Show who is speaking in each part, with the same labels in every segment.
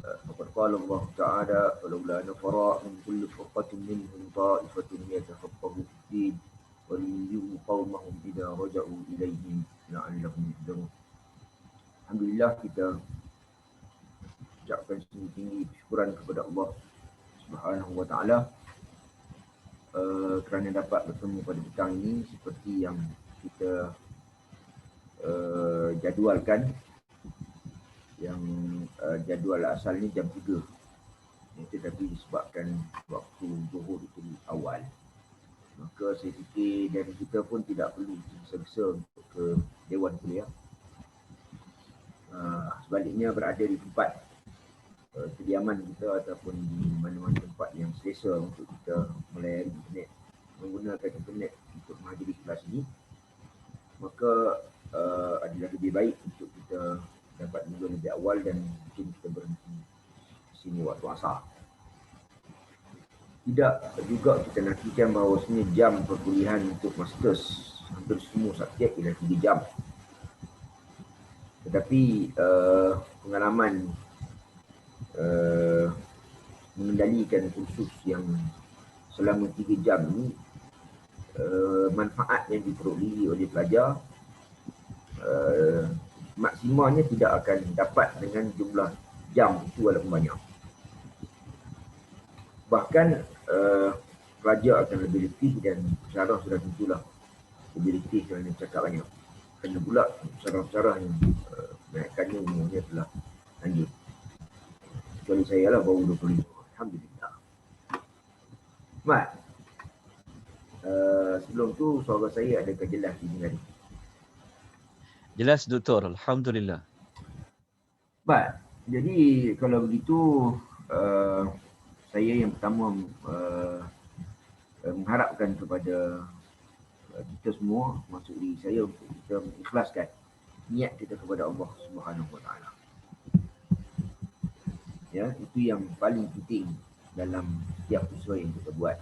Speaker 1: فقد قال الله تعالى فلولا نفر من كل فرقة منهم طائفة ليتفقهوا في الدين ولينذروا قومهم إذا رجعوا إليهم لعلهم يحذرون. Alhamdulillah, kita ucapkan tinggi-tinggi syukuran kepada Allah Subhanahu wa taala kerana dapat bertemu pada petang ini seperti yang kita jadualkan. Yang jadual asalnya jam 3, tetapi disebabkan waktu zuhur itu awal, maka saya fikir dari kita pun tidak perlu tergesa-gesa untuk ke Dewan Kuliah. Sebaliknya berada di tempat kediaman kita ataupun di mana-mana tempat yang selesa untuk kita melayari internet, menggunakan internet untuk menghadiri kelas ini, maka adalah lebih baik untuk kita dapat mula lebih awal dan mungkin kita berhenti di sini waktu asar. Tidak juga kita nafikan bahawasanya jam perkuliahan untuk masters hampir semua subjek ialah 3 jam. Tetapi pengalaman mengendalikan kursus yang selama 3 jam ini, manfaat yang diperoleh oleh pelajar maksimalnya tidak akan dapat dengan jumlah jam itu walaupun banyak. Bahkan pelajar akan lebih letih, dan syarah sudah tentulah lebih letih kerana cakap banyak. Kerana pula syarah-syarah yang naikkannya umurnya telah lanjut. Kecuali saya lah baru 25. Alhamdulillah. Mat, sebelum tu suara saya adakah jelas didengar?
Speaker 2: Jelas Doktor, Alhamdulillah.
Speaker 1: Baik, jadi kalau begitu saya yang pertama mengharapkan kepada kita semua, maksud diri saya, untuk kita mengikhlaskan niat kita kepada Allah Subhanahu wa taala. Ya, itu yang paling penting dalam setiap usaha yang kita buat.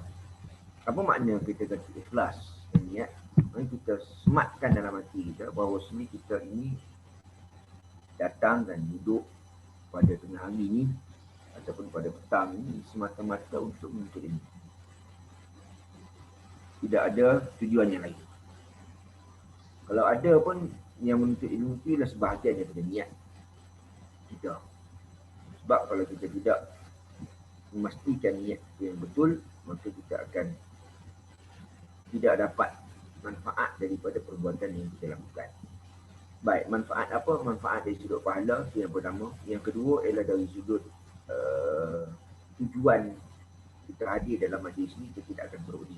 Speaker 1: Apa makna kita kata ikhlas dan niat? Kita sematkan dalam hati kita bahawa sini kita ini datang dan duduk pada tengah hari ini ataupun pada petang ini semata-mata untuk menuntut ilmu. Tidak ada tujuan yang lain. Kalau ada pun yang menuntut ilmu itu ialah sebahagian daripada niat kita. Sebab kalau kita tidak memastikan niat itu yang betul, maka kita akan tidak dapat manfaat daripada perbuatan yang kita lakukan. Baik, manfaat apa? Manfaat dari sudut pahala, itu yang pertama. Yang kedua ialah dari sudut tujuan kita hadir dalam majlis ini, kita tidak akan berudi.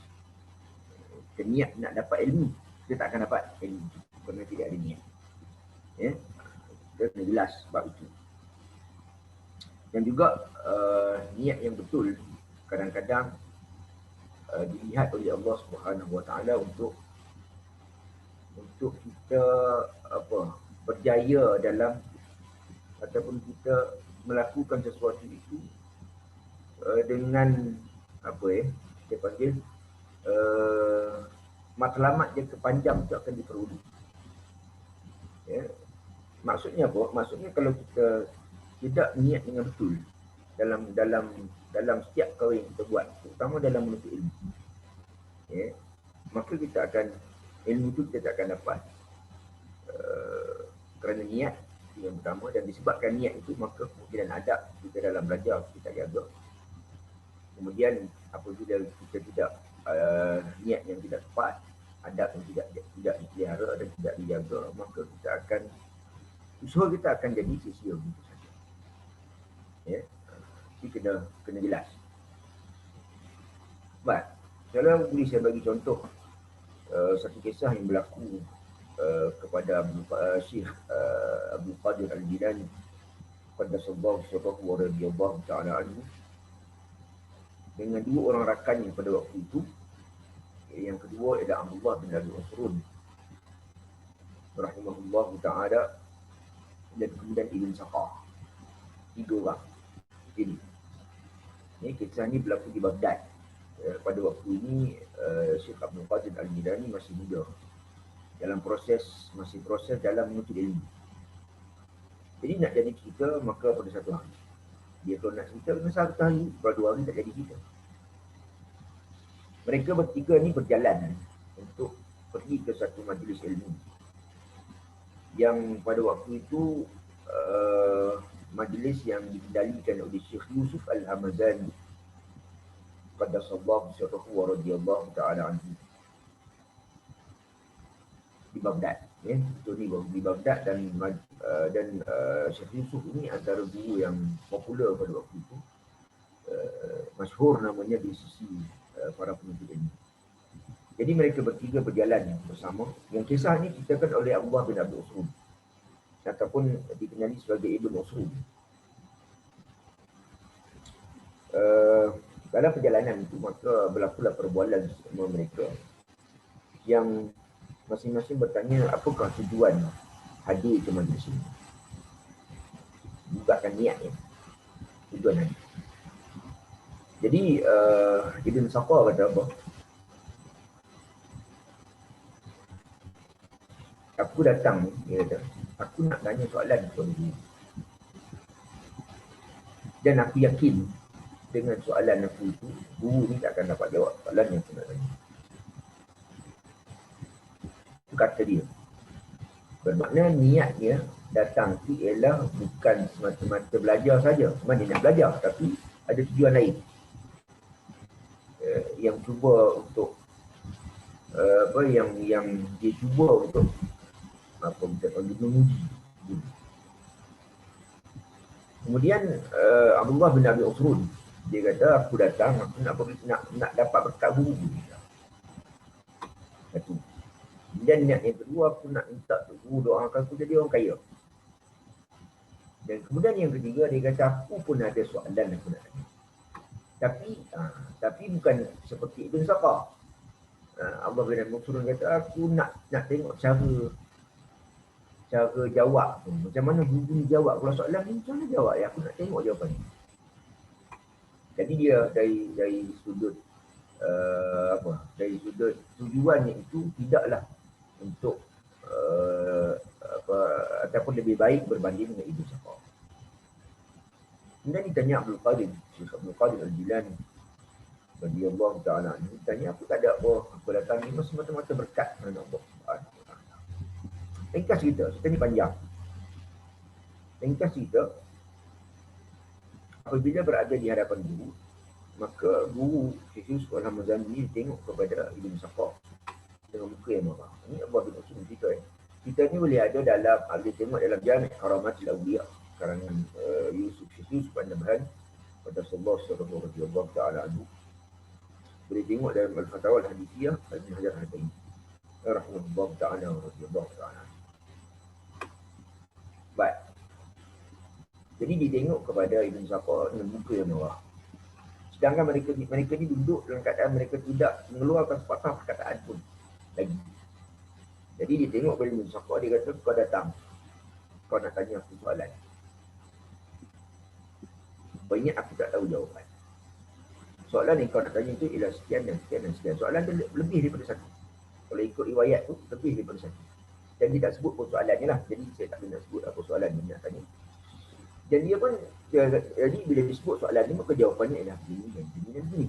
Speaker 1: Kita niat nak dapat ilmu, kita tak akan dapat ilmu kerana tidak ada niat. Ya? Kita kena jelas sebab itu. Dan juga niat yang betul kadang-kadang dilihat oleh Allah Subhanahu wa taala untuk kita berjaya dalam ataupun kita melakukan sesuatu itu dengan kita panggil matlamat jangka panjang itu akan diperoleh. Ya. Maksudnya apa? Maksudnya kalau kita tidak niat dengan betul dalam setiap perkara yang kita buat, terutama dalam menuntut ilmu, ya, maka kita akan, ilmu itu kita tak akan dapat kerana niat yang pertama. Dan disebabkan niat itu, maka kemungkinan adab kita dalam belajar kita jaga. Kemudian apabila kita tidak niat yang tidak tepat, adab yang tidak dipelihara dan tidak dijaga, maka kita akan, usaha kita akan jadi sia-sia begitu saja. Ya, ini kena jelas. Baik, kalau boleh saya bagi contoh satu kisah yang berlaku kepada Syekh Abdul Qadir Al-Jilani qaddasallahu sirrahu wa radiyallahu ta'ala anhu, dengan dua orang rakannya pada waktu itu. Yang kedua ialah Abdullah bin Abi Usrun rahimahullahu ta'ala, dan kemudian Ibn Saqah. 3 orang ini. Kisah ini berlaku di Baghdad. Pada waktu ini Syekh Abdul Qadir Al-Jilani masih muda, masih proses dalam menuntut ilmu. Jadi nak jadi cerita, maka pada satu hari Dia kalau nak cerita kena satu hari, kalau 2 hari tak jadi cerita. Mereka bertiga ni berjalan untuk pergi ke satu majlis ilmu yang pada waktu itu majlis yang dikendalikan oleh Syekh Yusuf Al-Hamazani qaddasallahu sirrahu wa radhiyallahu ta'ala anhu di Baghdad. Itu ni di Baghdad dan Syekh Yusuf ini antara guru yang popular pada waktu itu, masyhur namanya di sisi para penuntut ilmu. Jadi mereka bertiga berjalan bersama. Yang kisah ini diceritakan oleh Abdullah bin Abdul Usrud ataupun dikenali sebagai Ibn Usrud. Dalam perjalanan itu maka berlakulah perbualan sama mereka yang masing-masing bertanya apakah tujuan hadir ke majlis ini. Bukakan niatnya, tujuan hadir. Jadi Ibn Saqar kata apa? Aku datang, dia kata, aku nak tanya soalan kepada guru. Dan aku yakin dengan soalan aku itu, guru ni tak akan dapat jawab soalan yang aku nak tanya. Itu kata dia. Bermakna niatnya datang tu ialah bukan semata-mata belajar saja. Memang dia nak belajar, tapi ada tujuan lain. Yang cuba untuk yang dia cuba untuk apa kita panggil menguji. Kemudian Abdullah bin Abi Usrud dia kata aku datang aku nak dapat berkat guru. Satu. Dan niat yang kedua aku nak minta guru doakan aku jadi orang kaya. Dan kemudian yang ketiga dia kata aku pun ada soalan aku nak tanya. Tapi bukan seperti Ibn Saqar. Allah bin Abi Usrud kata aku nak tengok cara jawab tu. Macam mana guru ni jawab kalau soalan ni macam mana jawab ya, aku nak tengok jawapan ni. Jadi dia dari sudut dari sudut tujuannya itu tidaklah untuk ataupun lebih baik berbanding dengan Ibn Saqar. Kemudian ditanya Abdul Qadir, Syekh Abdul Qadir Al-Jilani radhiyallahu ta'ala anhu, tanya aku tak ada apa, aku datang ni semata-mata berkat kerana Allah Subhanahu wa ta'ala. Ringkas cerita ni panjang. Ringkas cerita, apabila berada di hadapan guru, maka guru Syekh Yusuf Al-Hamazani ni tengok kepada Ibn Saqar dengan muka yang marah. Ini Allah bin Usman cerita ni. Cerita ni boleh ada dalam, boleh tengok dalam Jami' Karamatil Awliya karangan Syekh Yusuf An-Nabhani pada sallallahu alaihi radhiyallahu ta'ala anhu. Boleh tengok dalam Al-Fatawa Al-Hadithiyah Ibn Hajar Al-Haytami rahimahullah ta'ala radhiyallahu ta'ala. Baik. Jadi dia tengok kepada Ibn Saqar dengan muka yang marah. Sedangkan mereka ni duduk dalam keadaan mereka tidak mengeluarkan sepatah perkataan pun lagi. Jadi dia tengok kepada Ibn Saqar, dia kata kau datang, kau nak tanya aku soalan. Kau ingat aku tak tahu jawapan. Soalan yang kau nak tanya itu ialah sekian dan sekian dan sekian. Soalan tu lebih daripada satu. Kalau ikut riwayat tu lebih daripada satu. Dan dia tak sebut pun soalannya lah. Jadi saya tak nak sebut apa soalan yang nak tanya. Dan dia pun, jadi bila disebut soalan ni, maka jawapannya ialah begini dan begini dan begini.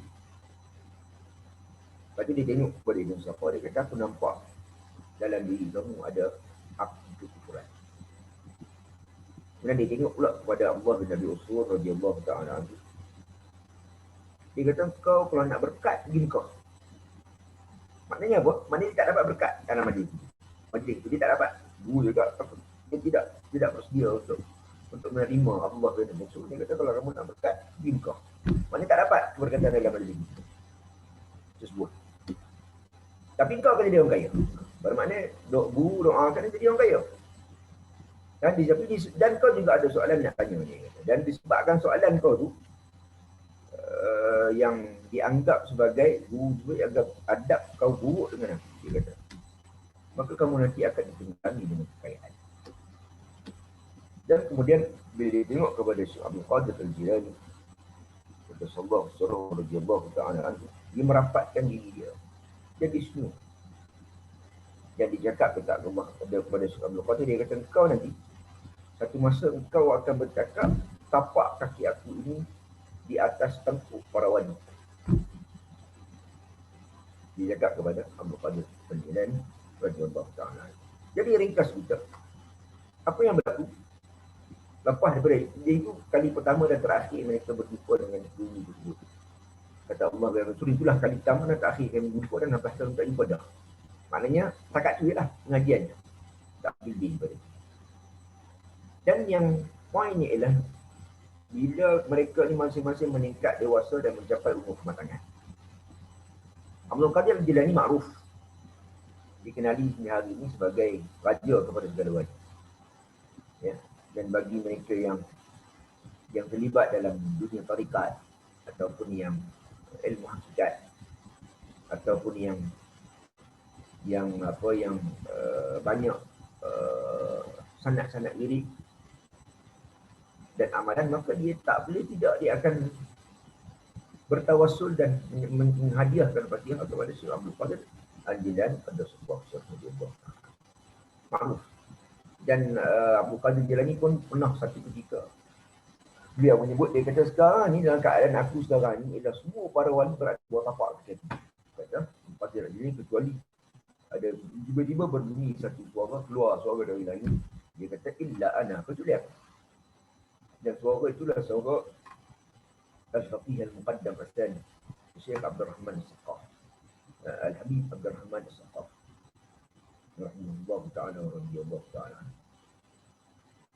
Speaker 1: Lepas tu dia tengok kepada Ibn Saqar, dia kata aku nampak dalam diri kamu ada api kekufuran. Kemudian dia tengok pula kepada Allah bin Abi Usrud radhiyallahu ta'ala anhu. Dia kata kau kalau nak berkat, pergi kau. Maknanya apa? Maknanya dia tak dapat berkat dalam majlis itu. Dia tak dapat. Guru juga, dia tidak bersedia untuk menerima Allah bin Abi Usrud. Dia kata kalau kamu nak berkat, pergi kau. Maknanya tak dapat berkatan dalam majlis itu. Tersebut. Tapi kau akan jadi orang kaya. Bermakna guru doakan dia jadi orang kaya. Dan kau juga ada soalan nak tanya ni. Dan disebabkan soalan kau tu yang dianggap sebagai guru yang adab kau buruk dengan aku, dia kata, maka kamu nanti akan dipengaruhi dengan kekayaan. Dan kemudian bila dia tengok kepada Syekh Abdul Qadir Al-Jilani radhiyallahu ta'ala anhu, dia merapatkan diri dia jadi semua. Dan dia cakap kepada Syekh Abdul Qadir, dia kata kau nanti satu masa engkau akan bercakap tapak kaki aku ini di atas tengkuk para wanita. Dia cakap kepada Abdul Qadir Al-Jilani radhiyallahu ta'ala. Jadi ringkas kita, apa yang berlaku lepas daripada dia itu kali pertama dan terakhir mereka berjumpa dengan bumi tersebut. Kata Allah dan Rasul, itulah kali pertama dan terakhir kami berjumpa dan lepas itu tak jumpa dah. Maknanya setakat tu lah pengajiannya, tak lebih daripada itu. Dan yang poinnya ialah bila mereka ni masing-masing meningkat dewasa dan mencapai umur kematangan. Abdul Qadir Al-Jilani makruf, dikenali hingga hari ini sebagai raja kepada segala wali. Ya. Dan bagi mereka yang terlibat dalam dunia tarikat ataupun yang ilmu hakikat ataupun yang banyak sanad-sanad lirik dan amalan, maka dia tak boleh tidak, dia akan bertawassul dan menghadiahkan Fatihah kepada Syekh Abdul Qadir Al-Jilani pada sebuah syarah makruf. Dan Abdul Qadir Jilani pun pernah satu ketika beliau menyebut, dia kata sekarang ni dalam keadaan aku sekarang ni ialah semua para wali berada di bawah tapak kaki. Kata Abdul Qadir Jilani, kecuali ada tiba-tiba berbunyi satu suara, keluar suara dari langit. Dia kata illa ana, kecuali aku. Dan suara itulah suara Al-Faqih Al-Muqaddam Al-Thani Syekh Abdul Rahman As-Saqaf, Al-Habib Abdul Rahman As-Saqaf rahimahullah ta'ala wa radiyallahu ta'ala.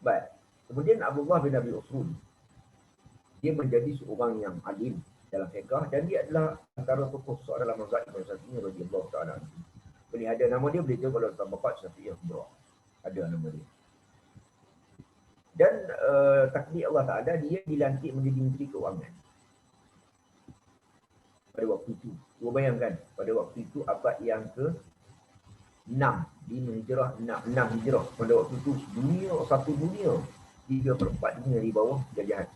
Speaker 1: Baik. Kemudian Abdullah bin Abi Usrun, dia menjadi seorang yang alim dalam fiqh dan dia adalah antara tokoh besar dalam mazhab Imam Syafi'i radhiyallahu ta'ala. Boleh ada nama dia, boleh tengok dalam Tabaqat Syafi'iyah Kubra. Ada nama dia. Dan takdir Allah Ta'ala, dia dilantik menjadi Menteri Keuangan pada waktu itu. Cuba bayangkan, pada waktu itu abad yang ke-6, 5 hijrah, 6 hijrah. Pada waktu itu satu dunia, 3/4 dunia di bawah jajahan.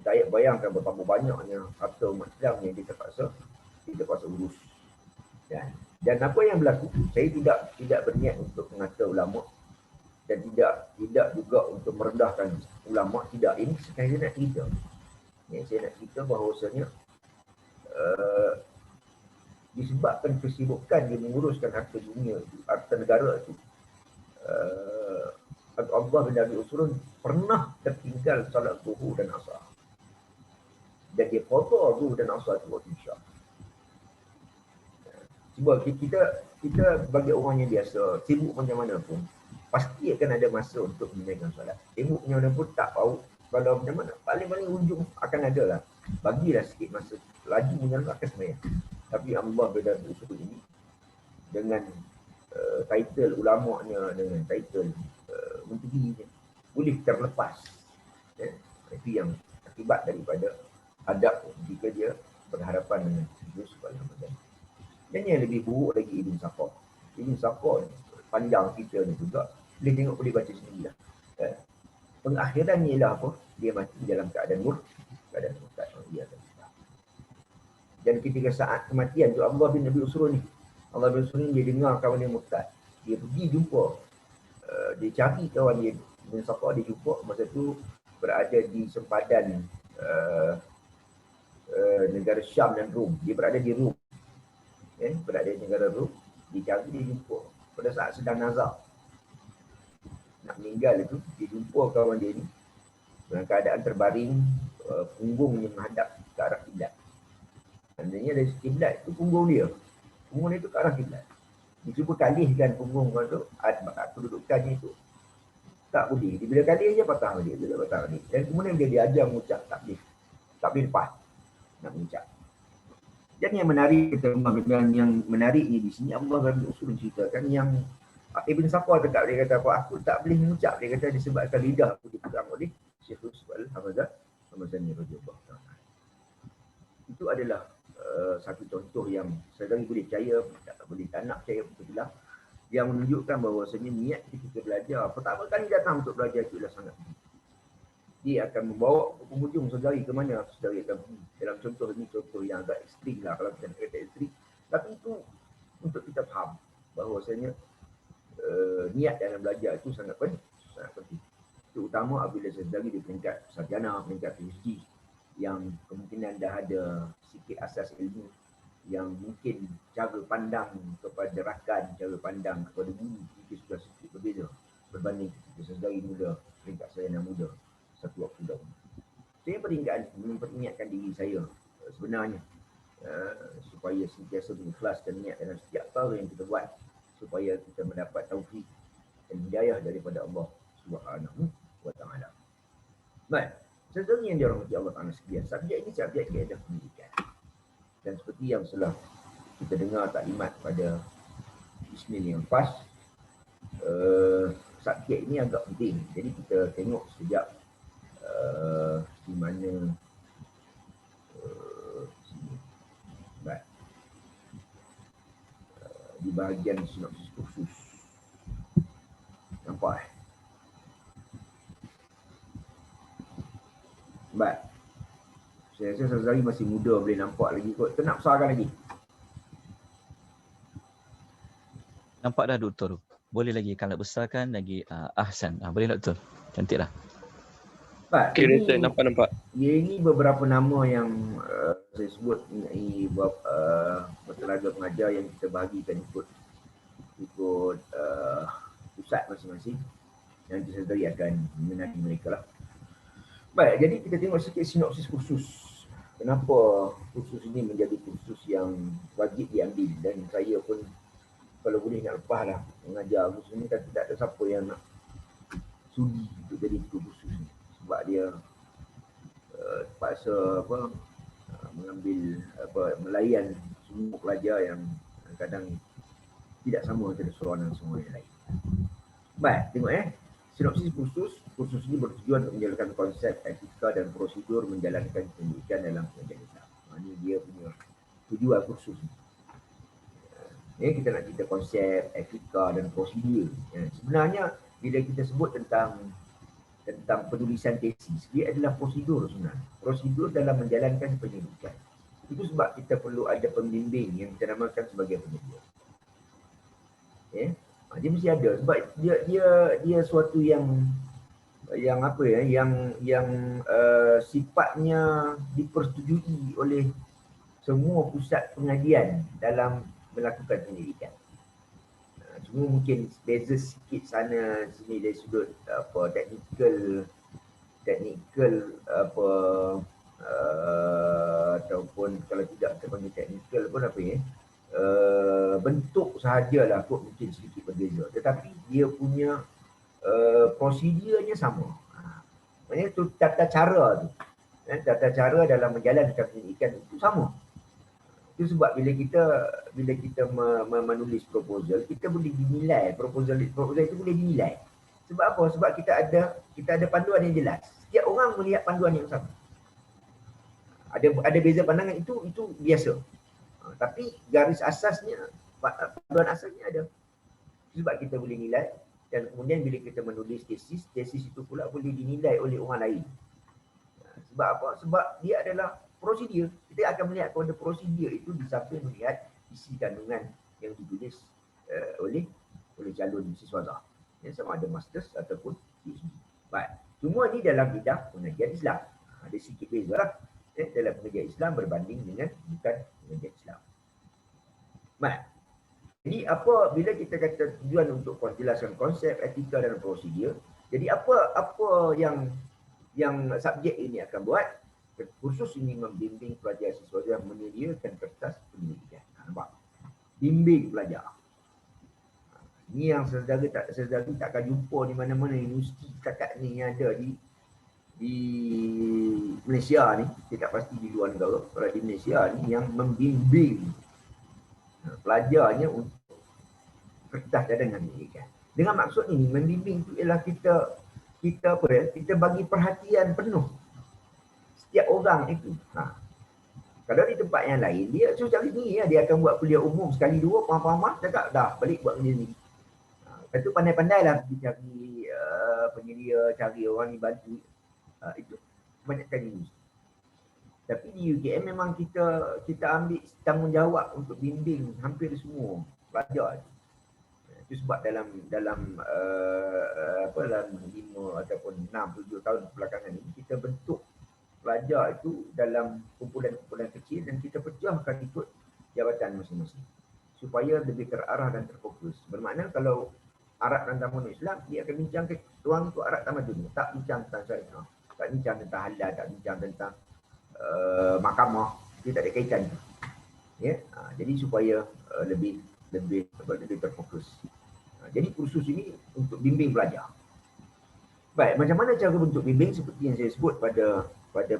Speaker 1: Saya bayangkan betapa banyaknya harta umat Islam yang kita terpaksa urus. Dan apa yang berlaku, saya tidak berniat untuk mengata ulama dan tidak juga untuk merendahkan ulama, tidak. Ini saya nak cerita. Saya nak cerita bahawasanya disebabkan kesibukan dia menguruskan harta dunia itu, harta negara itu, Abdullah bin Abi Usrun pernah tertinggal salat zuhur dan asar. Dan dia qada zuhur dan asar itu waktu isyak. Cuba kita bagi orang yang biasa, sibuk macam mana pun, pasti akan ada masa untuk menunaikan solat. Sibuk macam mana pun tak tahu, kalau macam mana, paling-paling ujung akan ada lah. Bagilah sikit masa, laju menyangka akan semayang. Tapi Allah beda usul ini, dengan title ulama'nya, dengan title menterinya, boleh terlepas. Itu yang akibat daripada adab jika dia berhadapan dengan Yusuf Al-Hamadan. Dan yang lebih buruk lagi Ibn Saqaf. Ibn Saqaf panjang kita ni juga, boleh tengok, boleh baca sendirilah. Pengakhirannya ialah apa? Dia mati dalam keadaan keadaan murtad. Dan ketika saat kematian tu, Abdullah bin Abi Usrun ni, Allah bin Usrun dia dengar kawan dia murtad. Dia pergi jumpa, dia cari kawan dia Ibn Saqaf, dia jumpa masa tu berada di sempadan negara Syam dan Rom. Dia berada di Rom. Berada di negara Rom, dia cari, dia jumpa pada saat sedang nazak nak meninggal itu. Dia jumpa kawan dia ni dalam keadaan terbaring, punggungnya menghadap ke arah kiblat. Maksudnya dari kiblat itu punggung dia itu ke arah kiblat. Dia cuba kalihkan punggung tu, kedudukannya itu tak boleh. Dia bila kalih je patah balik, dan kemudian dia diajar mengucap, tak boleh lepas nak mengucap. Dan yang menarik ni di sini, Allah bin Usrun ceritakan yang Ibn Saqaf dekat dia kata apa, aku tak boleh mengucap, dia kata disebabkan lidah aku dipegang oleh Syekh Yusuf Al-Hamadani radhiyallahu ta'ala. Itu adalah satu contoh yang sedang boleh percaya, boleh tak nak percaya betul-betul, yang menunjukkan bahawasanya niat kita belajar, pertama kali datang untuk belajar itu adalah sangat penting. Dia akan membawa ke penghujung sedari ke mana sedari akan pergi. Dalam contoh ini, contoh yang agak ekstrim lah kalau kita kata ekstrim, tapi itu untuk kita faham bahawasanya niat dalam belajar itu sangat penting. terutama apabila sesedari di peringkat sarjana, peringkat PhD yang kemungkinan dah ada sikit asas ilmu, yang mungkin cara pandang kepada rakan, cara pandang kepada guru mungkin sudah sedikit berbeza berbanding ketika sesedari muda, peringkat sarjana muda satu waktu dahulu. Saya memperingatkan diri saya sebenarnya supaya sentiasa mengikhlaskan niat dalam setiap perkara yang kita buat, supaya kita mendapat taufik dan hidayah daripada Allah Subhanahu wa taala. Baik, sebenarnya yang dirahmati Allah Taala sekalian, subjek ini subjek kaedah pendidikan. Dan seperti yang telah kita dengar taklimat pada Isnin yang lepas, subjek ini agak penting. Jadi kita tengok sejak di mana baik, di bahagian sinopsis kursus. Nampak Baik. Saya rasa Sazari masih muda, boleh nampak lagi kot. Kita nak besarkan lagi.
Speaker 2: Nampak dah doktor. Boleh lagi kalau besarkan lagi ahsan. Boleh doktor. Cantik dah.
Speaker 1: Baik.
Speaker 3: Okay, doktor, nampak.
Speaker 1: Ini beberapa nama yang saya sebut mengenai tenaga pengajar yang kita bahagikan ikut pusat masing-masing. Nanti Sazari akan mengenali mereka lah. Baik, jadi kita tengok sikit sinopsis kursus. Kenapa kursus ini menjadi kursus yang wajib diambil, dan saya pun kalau boleh nak lepas lah mengajar kursus ini, kan tidak ada siapa yang nak sudi untuk jadi kursus ini. Sebab dia terpaksa mengambil melayan semua pelajar yang kadang tidak sama antara seorang dan seorang yang lain. Baik, tengok sinopsis kursus ini bertujuan untuk menjalankan konsep, etika dan prosedur menjalankan pendidikan dalam pengajian Islam. Ini dia punya tujuan kursus ini. Kita nak cerita konsep, etika dan prosedur. Sebenarnya bila kita sebut tentang penulisan tesis, dia adalah prosedur sebenarnya. Prosedur dalam menjalankan pendidikan. Itu sebab kita perlu ada pembimbing yang kita namakan sebagai penyedia. Dia mesti ada sebab dia suatu yang sifatnya dipersetujui oleh semua pusat pengajian dalam melakukan pendidikan. Cuma mungkin beza sikit sana sini dari sudut teknikal ataupun kalau tidak kita panggil teknikal pun bentuk sahajalah kot mungkin sedikit berbeza, tetapi dia punya prosedurnya sama. Maksudnya tu tata cara dalam menjalankan pendidikan itu sama. Itu sebab bila kita menulis proposal, kita boleh dinilai, proposal itu boleh dinilai. Sebab apa? Sebab kita ada panduan yang jelas. Setiap orang melihat panduan yang sama. Ada beza pandangan, itu biasa. Tapi garis asasnya, panduan asasnya ada. Sebab kita boleh nilai, dan kemudian bila kita menulis tesis itu pula boleh dinilai oleh orang lain. Sebab apa? Sebab dia adalah prosedur. Kita akan melihat kepada prosedur itu di samping melihat isi kandungan yang ditulis oleh calon siswaza. Yang sama ada masters ataupun PhD. Baik. Semua ini dalam bidang pengajian Islam. Ada sikit beza lah. Dalam pengajian Islam berbanding dengan bukan pengajian Islam. Baik. Jadi apa bila kita kata tujuan untuk jelaskan konsep, etika dan prosedur, jadi apa yang subjek ini akan buat? Kursus ini membimbing pelajar siswa yang menyediakan kertas pendidikan. Nampak? Bimbing pelajar. Ini yang saudara takkan jumpa di mana-mana universiti setakat ni yang ada di Malaysia ni. Saya tak pasti di luar negara. Kalau di Malaysia ni yang membimbing pelajarnya untuk kertas cadangan pendidikan. Dengan maksud ini, membimbing itu ialah kita bagi perhatian penuh setiap orang itu. Kalau di tempat yang lain, dia secara sendiri dia akan buat kuliah umum sekali dua, faham-faham, cakap dah balik buat kerja sendiri. Lepas tu pandai-pandailah pergi cari penyedia, cari orang yang bantu. Itu kebanyakan ini. Tapi di UKM memang kita ambil tanggungjawab untuk bimbing hampir semua pelajar. Itu sebab dalam 5 ataupun 6-7 tahun belakangan ini kita bentuk pelajar itu dalam kumpulan-kumpulan kecil dan kita pecahkan ikut jabatan masing-masing supaya lebih terarah dan terfokus. Bermakna kalau Arab dan tamadun Islam, dia akan bincang ke ruang itu Arab tamadun, tak bincang tentang syariah, tak bincang tentang halal, tak bincang tentang mahkamah, dia tak ada kaitan. Ya, jadi supaya lebih terfokus. Jadi kursus ini untuk bimbing pelajar. Baik, macam mana cara bentuk bimbing seperti yang saya sebut pada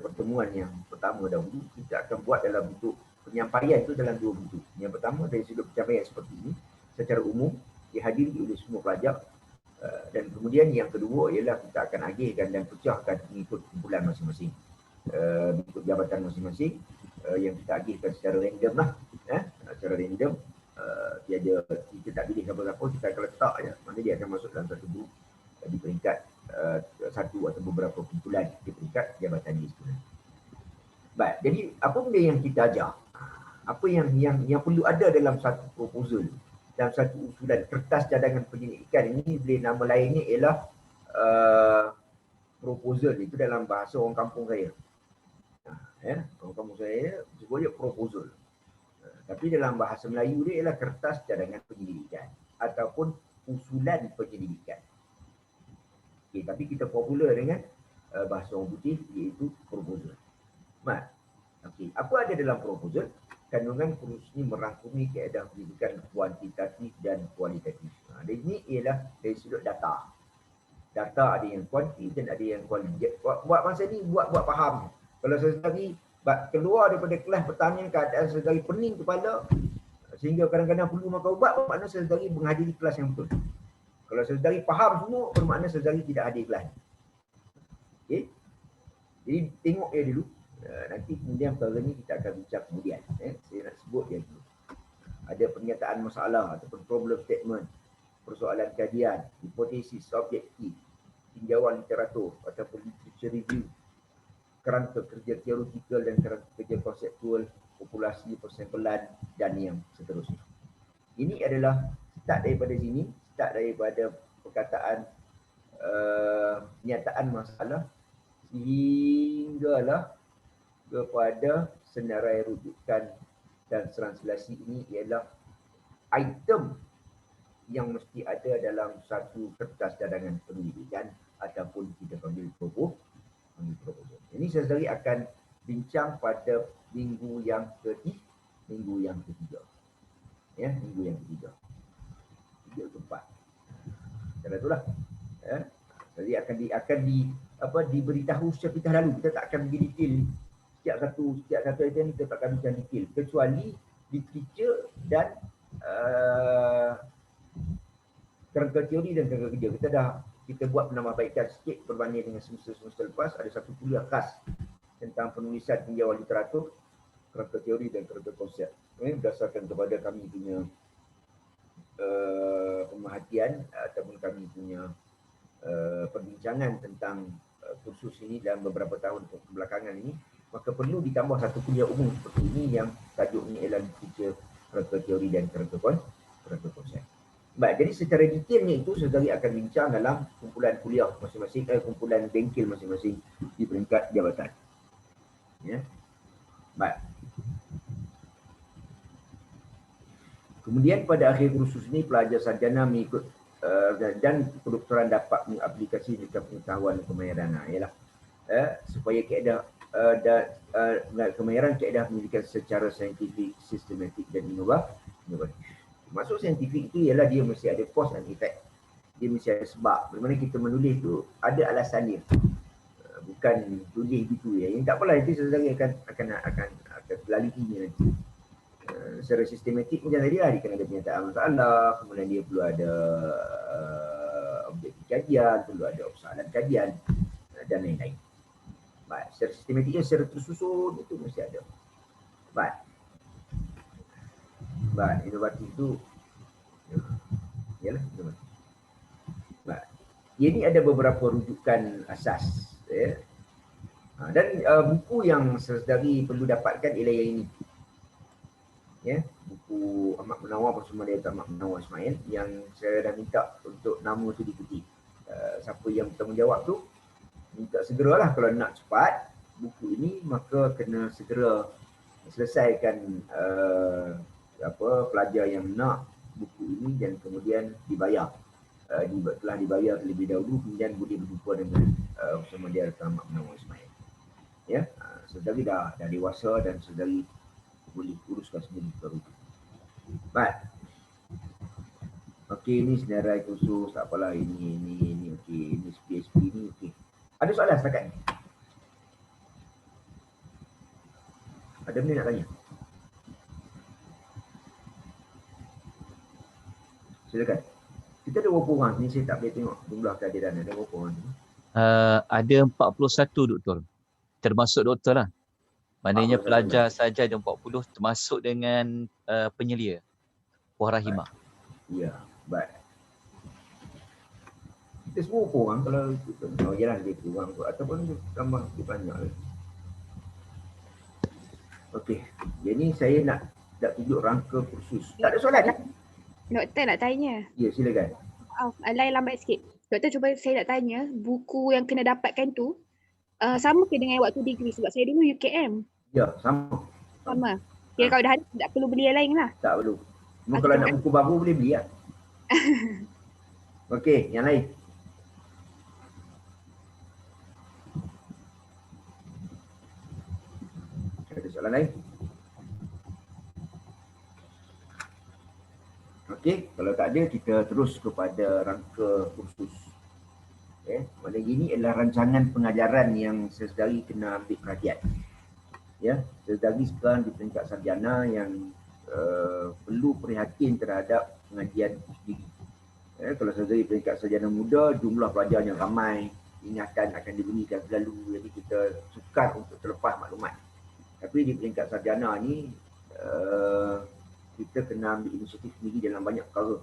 Speaker 1: pertemuan yang pertama dahulu, kita akan buat dalam bentuk penyampaian itu dalam 2 bentuk. Yang pertama dari sudut penyampaian seperti ini, secara umum dihadiri oleh semua pelajar, dan kemudian yang kedua ialah kita akan agihkan dan pecahkan mengikut kumpulan masing-masing, mengikut jabatan masing-masing, yang kita agihkan secara random lah, secara random. Kita tak pilih siapa-siapa, kita akan letak je, mana dia akan masuk dalam satu grup di peringkat satu atau beberapa kumpulan di peringkat jabatan di sekolah. Baik, jadi apa benda yang kita ajar? Apa yang perlu ada dalam satu proposal, dalam satu usulan kertas cadangan penyelidikan ini, boleh nama lainnya ialah proposal. Itu dalam bahasa orang kampung saya. Orang kampung saya sebut dia proposal. Tapi dalam bahasa Melayu dia ialah kertas cadangan penyelidikan ataupun usulan penyelidikan. Okay, tapi kita popular dengan bahasa orang putih iaitu proposal. Okay. Apa ada dalam proposal? Kandungan kursus ini merangkumi kaedah pendidikan kuantitatif dan kualitatif. Dan ini ialah dari sudut data. Data ada yang kuanti dan ada yang kualitatif. Buat masa ni buat faham. Kalau sesekali keluar daripada kelas pertanian keadaan sesekali pening kepala sehingga kadang-kadang perlu makan ubat, bermakna sesekali menghadiri kelas yang betul. Kalau sesekali faham semua, bermakna sesekali tidak hadir kelas. Okay? Jadi tengok dia dulu. Nanti kemudian perkara ni kita akan bincang kemudian. Saya nak sebut dia dulu. Ada pernyataan masalah ataupun problem statement, persoalan kajian, hipotesis, objektif, tinjauan literatur ataupun literature review, kerangka kerja teoretikal dan kerangka kerja konseptual, populasi, persampalan dan yang seterusnya. Ini adalah start daripada sini, start daripada perkataan pernyataan masalah sehinggalah kepada senarai rujukan dan translasi. Ini ialah item yang mesti ada dalam satu kertas cadangan penyelidikan ataupun kita panggil proposal. Ini saya sendiri akan bincang pada minggu yang ketiga. Ya, minggu yang ketiga. 3 ke 4. Cara itulah. Jadi akan diberitahu secara lalu. Kita tak akan pergi detail. Setiap satu item kita tak akan bincang detail kecuali literature dan kerangka teori dan kerangka kerja. Kita buat penambahbaikan sikit berbanding dengan semester lepas. Ada satu kuliah khas tentang penulisan tinjauan literatur, kerangka teori dan kerangka konsep. Ini berdasarkan kepada kami punya pemerhatian ataupun kami punya perbincangan tentang kursus ini dalam beberapa tahun kebelakangan ini, maka perlu ditambah satu kuliah umum seperti ini yang tajuknya ialah literature, kerangka teori dan kerangka konsep. Baik, jadi secara detailnya itu saudari akan bincang dalam kumpulan kuliah masing-masing, kumpulan bengkel masing-masing di peringkat jabatan. Ya. Baik. Kemudian pada akhir kursus ini pelajar sarjana mengikut dan kedoktoran dapat mengaplikasi pengetahuan kemahiran. Ialah supaya kaedah kemahiran kaedah pendidikan secara saintifik, sistematik dan inovatif. Masuk saintifik itu ialah dia mesti ada cause and effect. Dia mesti ada sebab. Bagaimana kita menulis itu ada alasan dia. Bukan tulis gitu ya. Yang tak apalah, nanti sesekali akan lalui nanti. Secara sistematik macam tadi lah, dia kena ada pernyataan masalah, kemudian dia perlu ada objektif kajian, perlu ada persoalan kajian dan lain-lain. Baik, secara sistematiknya secara tersusun itu mesti ada. Baik, inovatif itu ialah inovatif. Baik, ini ada beberapa rujukan asas ya. Dan buku yang saudari perlu dapatkan ialah yang ini. Ya, buku Ahmad Munawar Persembahan Dayata Ahmad Munawar Ismail yang saya dah minta untuk nama tu diketik. Siapa yang bertanggungjawab tu minta segeralah, kalau nak cepat buku ini maka kena segera selesaikan pelajar yang nak buku ini dan kemudian dibayar. Telah dibayar terlebih dahulu, kemudian boleh berjumpa dengan Persembahan Dayata Ahmad Munawar Ismail. Ya, saudari dah dewasa dan saudari boleh uruskan sendiri perkara itu. Baik. Okey, ini senarai khusus, tak apalah, ini okey, ini PSP ni okey. Ada soalan setakat ni? Ada benda nak tanya? Silakan. Kita ada berapa orang ni, saya tak boleh tengok jumlah kehadiran. Ada berapa orang ni?
Speaker 2: Ada 41 doktor. Termasuk doktor lah. Maknanya pelajar saja ada 40, termasuk dengan penyelia. Puan Rahimah.
Speaker 1: Ya, baik. Kita semua berapa orang kalau yalah lebih kurang tu, ataupun tambah lebih banyak lagi. Okey, jadi saya nak tunjuk rangka kursus. Tak ada soalan tak?
Speaker 3: Doktor nak tanya.
Speaker 1: Ya, silakan.
Speaker 3: Lain lambat sikit. Doktor, cuba saya nak tanya, buku yang kena dapatkan tu sama ke dengan waktu degree? Sebab saya dulu UKM.
Speaker 1: Ya, sama.
Speaker 3: Sama. Kira kalau dah ada, tak perlu beli yang lain lah.
Speaker 1: Tak perlu. Kalau nak buku baru boleh beli lah. Okey, yang lain. Ada soalan lain? Okey, kalau tak ada kita terus kepada rangka kursus. Maksudnya gini adalah rancangan pengajaran yang sesedari kena ambil perhatian. Ya, sesedari sekarang di peringkat sarjana yang perlu prihatin terhadap pengajian sendiri. Kalau sesedari peringkat sarjana muda, jumlah pelajarnya ramai, ingatan akan diberikan selalu, jadi kita sukar untuk terlepas maklumat. Tapi di peringkat sarjana ni kita kena ambil inisiatif sendiri dalam banyak perkara,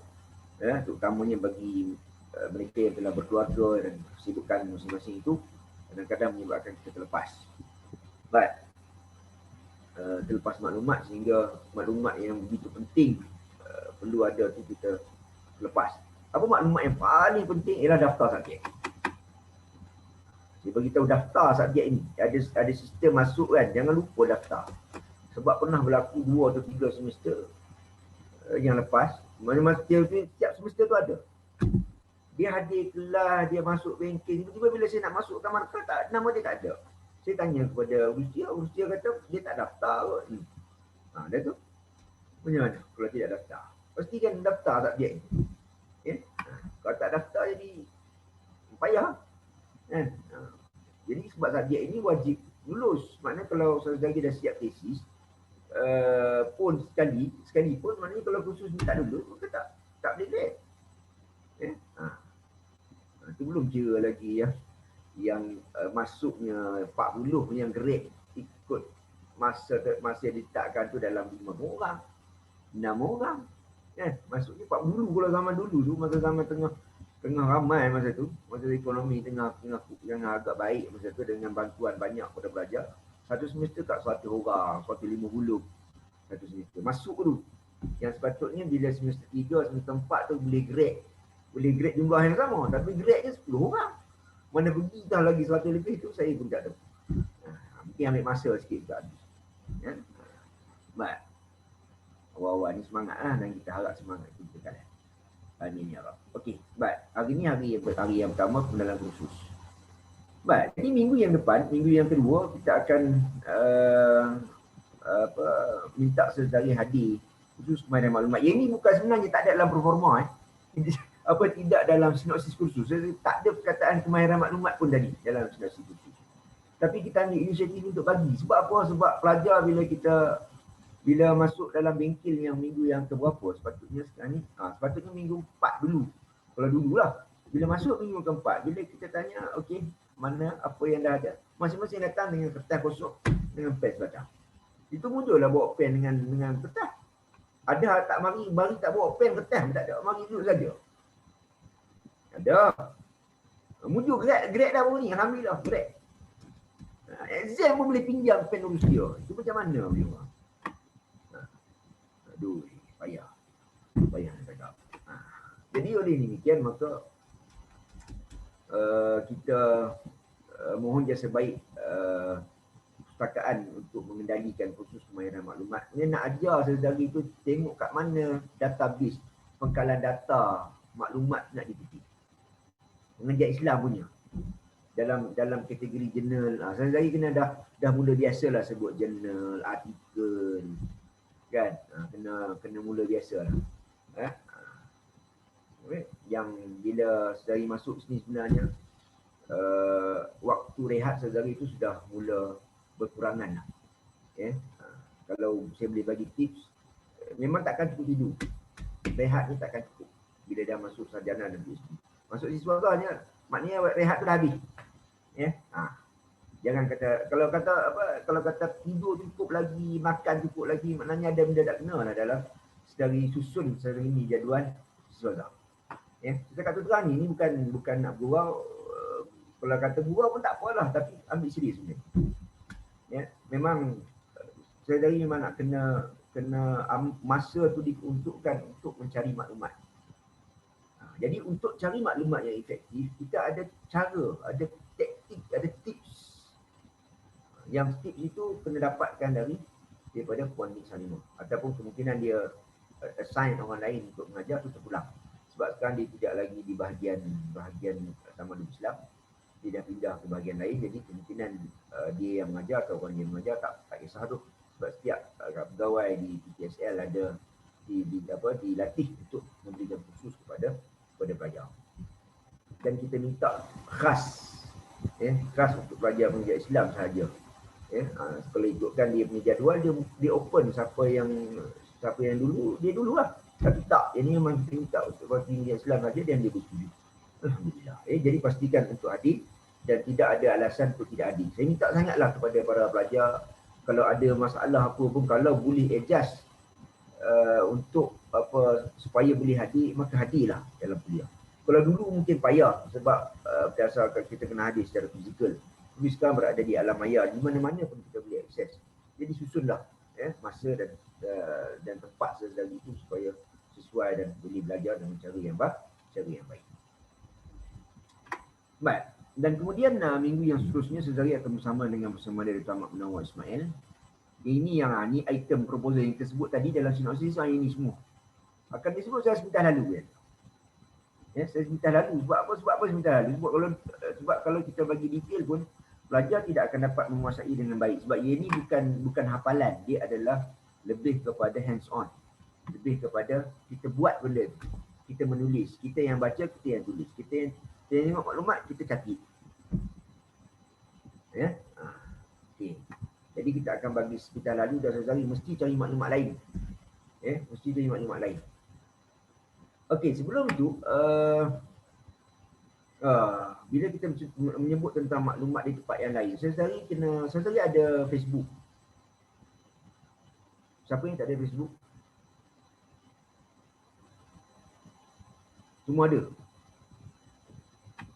Speaker 1: terutamanya bagi mereka yang telah berkeluarga dan kesibukan masing-masing itu kadang-kadang menyebabkan kita terlepas. Terlepas maklumat, sehingga maklumat yang begitu penting perlu ada tu kita lepas. Apa maklumat yang paling penting ialah daftar subjek. Dia beritahu daftar subjek ini. Ada sistem masuk kan, jangan lupa daftar. Sebab pernah berlaku 2 atau 3 semester yang lepas, mana-mana setiap semester tu ada. Dia hadir kelas, dia masuk bengkel, tiba-tiba bila saya nak masukkan markah, nama dia tak ada. Saya tanya kepada Rustia kata dia tak daftar kot. Dah tu. Macam mana kalau tidak daftar? Pastikan daftar subjek ni. Kalau tak daftar jadi payah. Jadi sebab subjek ini wajib lulus. Maknanya kalau saudara dah siap tesis, pun sekali pun, maknanya kalau kursus ni tak lulus, maka tak boleh grade. Itu belum kira lagi ya, yang masuknya 40 yang grade ikut masa diletakkan tu dalam 5 orang, 6 orang. Masuknya 40 kalau zaman dulu tu, masa zaman tengah ramai masa tu, masa ekonomi tengah agak baik masa tu, dengan bantuan banyak pada pelajar. Satu semester tak 100 orang, 150 satu semester. Masuk tu. Yang sepatutnya bila semester 3, semester 4 tu boleh grade jumlah yang sama, tapi grade je 10 orang. Mana pergi dah lagi 100 lebih tu saya pun tak tahu. Mungkin ambil masa sikit juga. Baik. Awal-awal ni semangat lah, dan kita harap semangat kita kan. Amin ya Allah. Okey, baik. Hari ni hari yang pertama pengenalan kursus. Baik, jadi minggu yang depan, minggu yang kedua, kita akan minta sesedari hadir khusus kemahiran maklumat. Yang ni bukan sebenarnya tak ada dalam performa tidak dalam sinopsis kursus. Tak ada perkataan kemahiran maklumat pun tadi dalam sinopsis kursus. Tapi kita ambil inisiatif untuk bagi. Sebab apa? Sebab pelajar bila masuk dalam bengkel yang minggu yang keberapa, sepatutnya sekarang ni, sepatutnya minggu 4 dulu. Kalau dululah. Bila masuk minggu keempat, bila kita tanya, okey, mana apa yang dah ada, masing-masing datang dengan kertas kosong, dengan pen sebagainya. Itu muncullah bawa pen dengan kertas. Ada tak mari tak bawa pen, kertas tak ada, mari duduk saja. Ada. Muncul grade dah baru ni, alhamdulillah grade. Exam pun boleh pinjam pen urus dia. Itu macam mana boleh orang? Aduh, payah. Payah nak cakap. Jadi oleh demikian maka kita mohon jasa baik perpustakaan untuk mengendalikan khusus pemayaran maklumat. Dia nak ajar saudari tu tengok kat mana database pengkalan data maklumat nak dipetik. Mengajar Islam punya. Dalam kategori jurnal. Saudari kena dah mula biasalah sebut jurnal, artikel. Kan? Kena mula biasalah. Yang bila saudari masuk sini sebenarnya waktu rehat saudari itu sudah mula berkurangan lah. Kalau saya boleh bagi tips, memang takkan cukup tidur. Rehat ni takkan cukup bila dah masuk sarjana dan PhD. Masuk siswa agaknya, maknanya rehat tu dah habis. Jangan kata, kalau kata tidur cukup lagi, makan cukup lagi, maknanya ada benda tak kena lah dalam sedari susun sehari ini jadual siswa agak. Kita kata terang ni bukan nak gurau. Kalau kata gurau pun tak apalah, tapi ambil serius sebenarnya. Memang saudari memang nak kena masa tu diuntukkan untuk mencari maklumat. Jadi untuk cari maklumat yang efektif, kita ada cara, ada taktik, ada tips. Yang tips itu kena dapatkan daripada Puan Nik Salimah. Ataupun kemungkinan dia assign orang lain untuk mengajar tu terpulang. Sebab sekarang dia tidak lagi di bahagian Tamadun Islam. Dia dah pindah ke bahagian lain. Jadi kemungkinan dia yang mengajar atau orang yang mengajar tak kisah tu. Sebab setiap pegawai di PTSL ada dilatih untuk memberikan khusus kepada pelajar. Dan kita minta khas untuk pelajar-pelajar Islam sahaja. Kalau ikutkan dia punya jadual, dia open siapa yang dulu, dia dululah. Tapi tak, ini memang kita minta untuk pelajar Islam saja dan dia bersetuju. Alhamdulillah. Jadi pastikan untuk adil dan tidak ada alasan untuk tidak adil. Saya minta sangatlah kepada para pelajar, kalau ada masalah apa pun, kalau boleh adjust untuk supaya boleh hadir, maka hadirlah dalam kuliah. Kalau dulu mungkin payah sebab berdasarkan kita kena hadir secara fizikal. Tapi sekarang berada di alam maya, di mana-mana pun kita boleh akses. Jadi susunlah masa dan tempat saudari itu supaya sesuai dan boleh belajar dengan cara yang baik. Baik. Dan kemudian minggu yang seterusnya saudari akan bersama dari Tamak Munawar Ismail. Ini ni item proposal yang tersebut tadi dalam sinopsis ini semua. Akan disebut saya sebentar lalu kan. Saya sebentar lalu. Sebab apa sebentar lalu? Sebab kalau kita bagi detail pun pelajar tidak akan dapat menguasai dengan baik. Sebab ini bukan hafalan, dia adalah lebih kepada hands on. Lebih kepada kita buat benda tu. Kita menulis, kita yang baca, kita yang tulis. Kita yang tengok maklumat, kita catat. Okey. Jadi kita akan bagi sebentar lalu dan saudari mesti cari maklumat lain. Mesti cari maklumat lain. Okey, sebelum tu bila kita menyebut tentang maklumat di tempat yang lain, saudari ada Facebook. Siapa yang tak ada Facebook? Semua ada.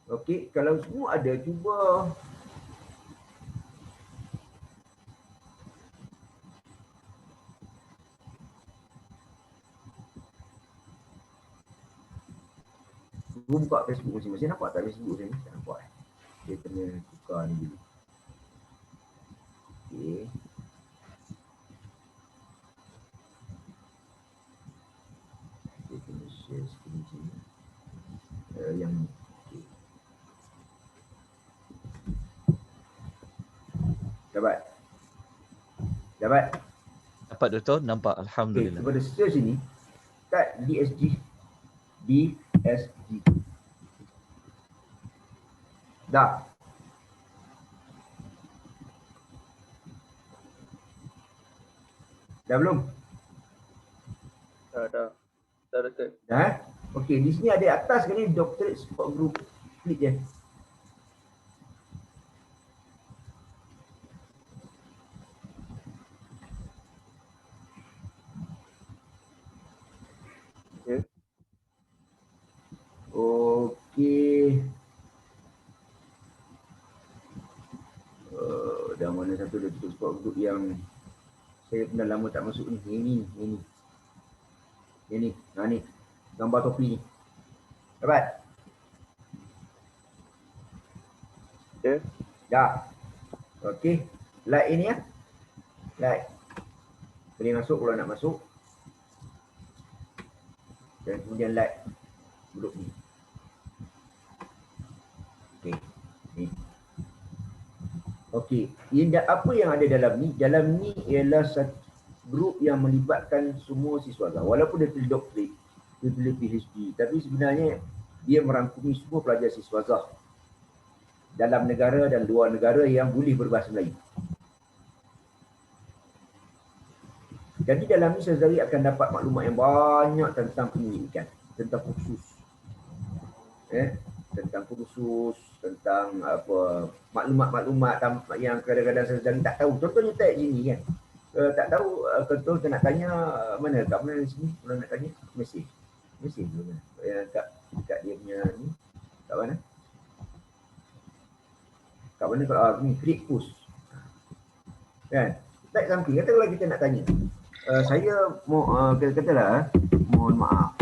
Speaker 1: Okey, kalau semua ada, cuba buka Facebook masing-masing. Nampak tak Facebook saya ni? Tak nampak Dia kena tukar ni dulu. Okey. Dia kena share screen sini. Yang ni. Okay. Dapat?
Speaker 2: Dapat Doktor? Nampak. Alhamdulillah.
Speaker 1: Kepada search sini, kat DSG. Dah. Dah belum?
Speaker 4: Dah dekat.
Speaker 1: Dah. Okey, di sini ada atas ni Doctorate Support Group. Klik je. Okey. Dah mana satu Doctorate Support Group yang saya pernah lama tak masuk ni. Ini. Yang ni. Ni. Gambar topi ni. Dapat?
Speaker 4: Ya.
Speaker 1: Dah. Okey. Like ini ya. Like. Boleh masuk kalau nak masuk. Dan kemudian like grup ni. Okey. Ni. Okey. Apa yang ada dalam ni? Dalam ni ialah satu grup yang melibatkan semua siswa. Walaupun dia tulis doktorat, dia tulis PhD, tapi sebenarnya dia merangkumi semua pelajar siswa dalam negara dan luar negara yang boleh berbahasa Melayu. Jadi dalam ni Syazari akan dapat maklumat yang banyak tentang pendidikan, tentang kursus. Tentang kursus, tentang apa maklumat-maklumat yang kadang-kadang Syazari tak tahu. Contohnya tag sini kan. Tak tahu contoh kita nak tanya mana kat mana di sini kalau nak tanya mesej tu kan. Kat dia punya ni kat mana? Kat mana kalau ni create post. Kan? Tak sampai kata kalau kita nak tanya. Saya mau katalah mohon maaf.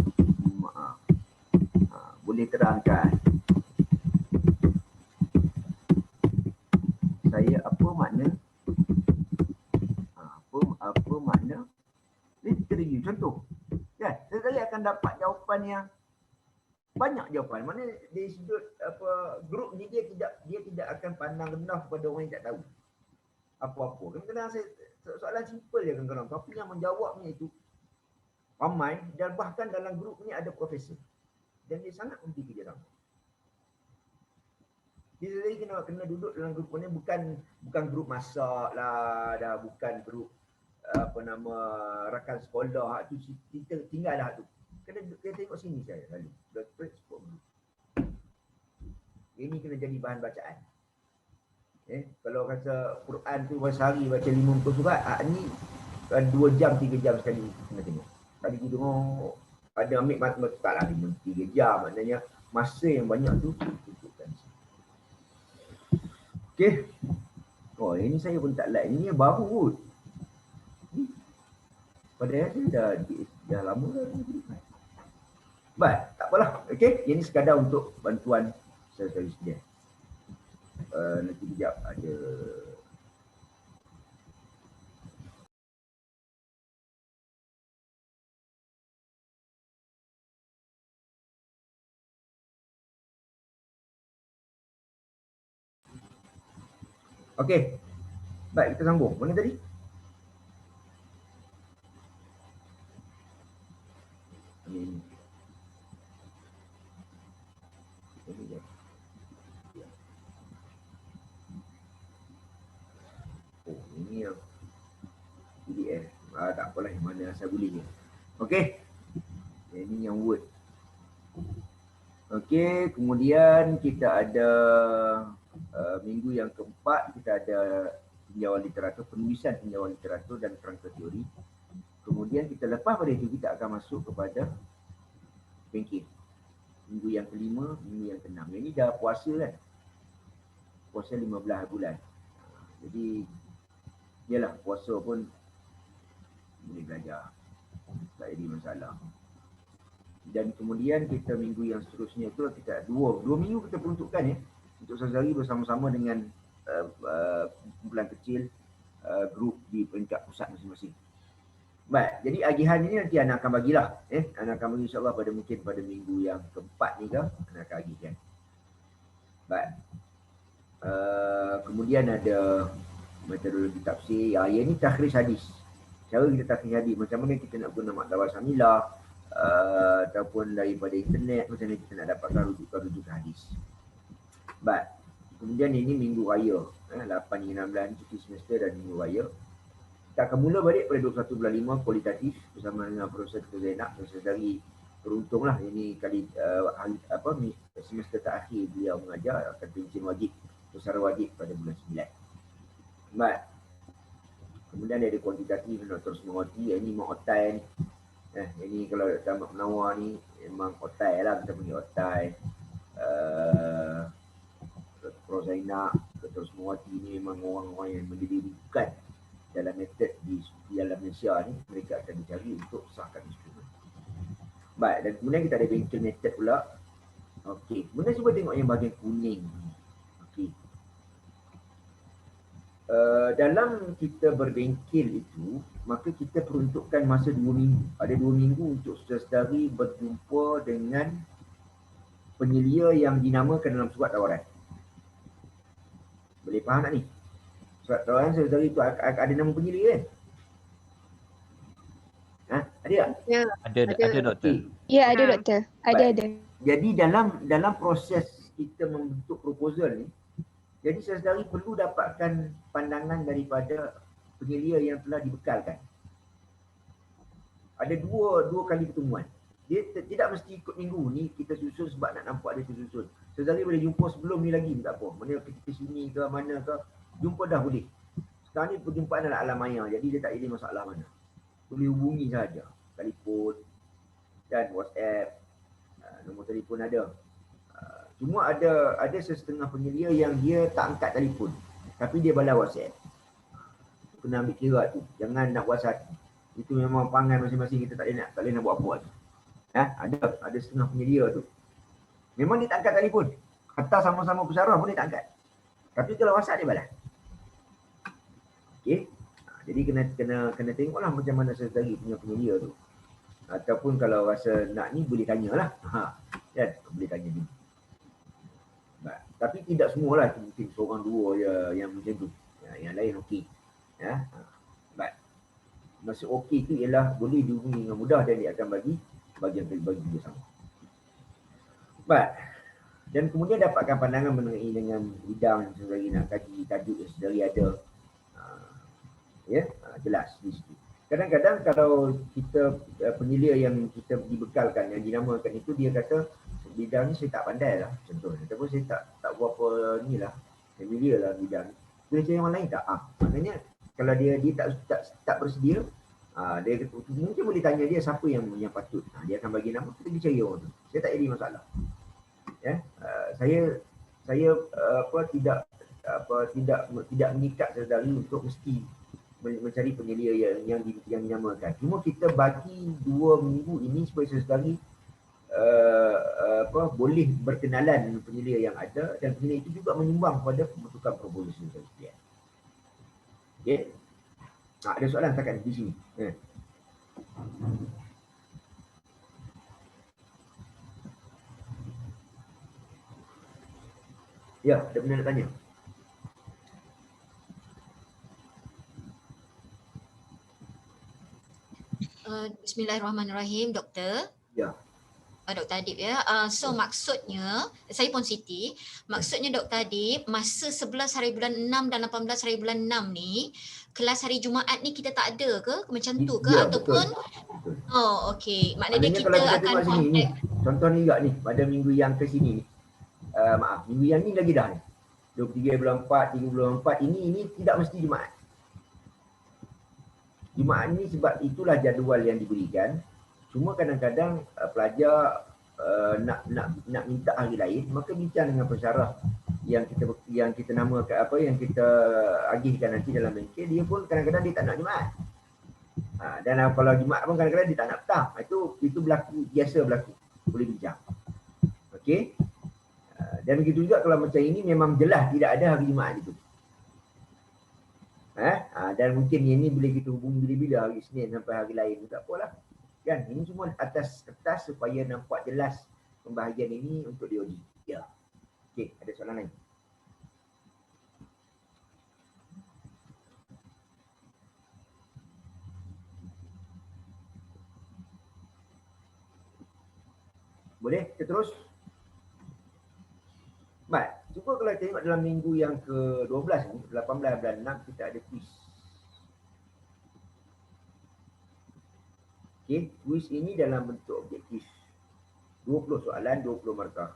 Speaker 1: Boleh terangkan saya apa makna interview contoh. Kan? Saya akan dapat jawapan yang banyak jawapan. Mana dari sudut apa grup ni dia tidak akan pandang rendah kepada orang yang tak tahu apa-apa. Kadang-kadang saya soalan simple je kadang-kadang, tapi yang menjawabnya itu ramai dan bahkan dalam grup ni ada profesor. Dan dia sangat mengerti kerja ramai. Dia sendiri kena duduk dalam grup ni bukan grup masak lah, dah bukan grup apa nama rakan sekolah tu kita tinggal dah tu. Kena tengok sini saya lalu. Ini kena jadi bahan bacaan. Kalau kata Quran tu sehari baca 50 surat, ni 2 jam 3 jam sekali kena tengok. Tadi kita tengok ada ambil matematik tak lah 3 jam, maknanya masa yang banyak tu tunjukkan. Okey. Oh, ini saya pun tak like. Ini yang baru kot. Padahal saya dah lama dah. Baik, tak apalah. Okey, ini sekadar untuk bantuan saya sekalian. Nanti kejap ada okey. Baik, kita sambung. Mana tadi? Ini. Oh, ini yang PDF. Tak apalah yang mana saya boleh ni. Okey. Ini yang Word. Okey, kemudian kita ada minggu yang keempat kita ada tinjauan literatur, penulisan tinjauan literatur dan kerangka teori. Kemudian kita lepas pada itu kita akan masuk kepada bangkit. Minggu yang kelima, minggu yang keenam. Ini dah puasa kan? Puasa 15 bulan. Jadi yalah puasa pun boleh belajar. Tak jadi masalah. Dan kemudian kita minggu yang seterusnya tu kita dua minggu kita peruntukkan ya untuk Syazari bersama-sama dengan kumpulan kecil grup di peringkat pusat masing-masing. Baik, jadi agihan ini nanti anak akan bagilah. Anak akan bagi insyaAllah pada minggu yang keempat ni ke, anak akan agihkan. Baik. Kemudian ada metodologi tafsir. Yang ini takhris hadis. Cara kita takhris hadis, macam mana kita nak guna maktabah Samilah, ataupun daripada internet, macam mana kita nak dapatkan rujukan hadis. Baik. Kemudian ini minggu raya. 8 hingga 16 cuti semester dan minggu raya. Kita akan mula balik pada 21 bulan 5 kualitatif bersama dengan Profesor Dr. Zainab. Syazari beruntunglah ini kali semester terakhir beliau mengajar akan pencin wajib secara wajib pada bulan 9. Baik. Kemudian ada kuantitatif Dr. Semawati, ini memang otai ni. Ini kalau tamat menawar ni memang otai lah, kita panggil otai. Dr. Zainab, Dr. Semawati ni memang orang-orang yang mendidikkan dalam metod di dalam Malaysia ni, mereka akan dicari untuk sahkan instrumen. Baik, dan kemudian kita ada bengkel method pula. Okey, kemudian cuba tengok yang bahagian kuning. Okey. Dalam kita berbengkel itu, maka kita peruntukkan masa 2 minggu. Ada 2 minggu untuk saudara-saudari berjumpa dengan penyelia yang dinamakan dalam surat tawaran. Boleh faham tak ni? Surat tawaran saudara-saudari itu ada nama penyelia kan? Ha? Ada tak?
Speaker 3: Ya,
Speaker 2: Ada doktor.
Speaker 1: Okey.
Speaker 3: ya ada doktor. Ada.
Speaker 1: Jadi dalam proses kita membentuk proposal ni, jadi saudari perlu dapatkan pandangan daripada penyelia yang telah dibekalkan. Ada dua kali pertemuan. Dia tidak mesti ikut minggu ni kita susun sebab nak nampak dia tersusun. Saudari boleh jumpa sebelum ni lagi tak apa. Mana ke sini ke mana ke, jumpa dah boleh. Sekarang ni perjumpaan adalah alam maya, jadi dia tak ada masalah mana. Boleh hubungi saja, telefon dan WhatsApp, nombor telefon ada. Cuma ada setengah penyelia yang dia tak angkat telefon, tapi dia balas WhatsApp. Kena ambil kira tu, jangan nak WhatsApp. Itu memang pangan masing-masing, kita tak boleh nak buat apa tu. Ada setengah penyelia tu. Memang dia tak angkat telefon. Hantar sama-sama pesarah pun dia tak angkat. Tapi kalau WhatsApp dia balas. Okey. Jadi kena tengoklah macam mana saudari punya penyelia tu. Ataupun kalau rasa nak ni boleh tanyalah. Kan? Boleh tanya dulu. Tapi tidak semualah, mungkin seorang dua je yang macam tu. Yang lain okey. Maksud okey tu ialah boleh dihubungi dengan mudah dan dia akan bagi bersama. Dan kemudian dapatkan pandangan mengenai dengan bidang saudari nak kaji, tajuk yang saudari ada. Jelas di situ. Kadang-kadang kalau kita penyelia yang kita dibekalkan, yang dinamakan itu, dia kata bidang ni saya tak pandai lah contohnya, ataupun saya tak berapa ni lah, familiar lah bidang ni. Boleh cari yang lain tak? Maknanya kalau dia tak bersedia, dia mungkin boleh tanya dia siapa yang patut. Dia akan bagi nama, kita pergi cari orang tu. Saya tak jadi masalah. Saya tidak mengikat saudari untuk mesti mencari penyelia yang dinamakan. Cuma kita bagi 2 minggu ini supaya saudari boleh berkenalan dengan penyelia yang ada, dan penyelia itu juga menyumbang kepada pembentukan proposal sekalian. Okey. Ada soalan setakat di sini. Ya, ada benda nak tanya?
Speaker 5: Bismillahirrahmanirrahim, Doktor.
Speaker 1: Ya.
Speaker 5: Dr. Adib ya. So maksudnya, saya pun Siti, maksudnya Dr. Adib, masa 11 hari bulan 6 dan 18 hari bulan 6 ni, kelas hari Jumaat ni kita tak ada ke? Macam tu ke?
Speaker 1: Ya,
Speaker 5: Ataupun
Speaker 1: betul.
Speaker 5: Oh, okey. Maknanya kita
Speaker 1: kalau kita
Speaker 5: akan
Speaker 1: tengok sini ni, contoh ni juga ni, pada minggu yang ke sini ni. Minggu yang ni lagi dah ni. 23 bulan 4, 3 bulan 4, ini tidak mesti Jumaat. Jumaat ni sebab itulah jadual yang diberikan. Cuma kadang-kadang pelajar nak minta hari lain, maka bincang dengan pensyarah yang kita namakan yang kita agihkan nanti dalam bengkel. Dia pun kadang-kadang dia tak nak Jumaat. Dan kalau Jumaat pun kadang-kadang dia tak nak petang. Itu biasa berlaku. Boleh bincang. Okey. Dan begitu juga kalau macam ini memang jelas tidak ada hari Jumaat itu. Dan mungkin ini boleh kita hubungi bila-bila, hari Isnin sampai hari lain, tak apalah. Kan? Ini semua atas kertas supaya nampak jelas pembahagian ini untuk DOD. Ya. Okey, ada soalan lain? Boleh? Kita terus? Baik. Cuba kalau tengok dalam minggu yang ke-12 ni, 18 bulan 6, kita ada quiz. Okey, quiz ini dalam bentuk objektif. 20 soalan, 20 markah.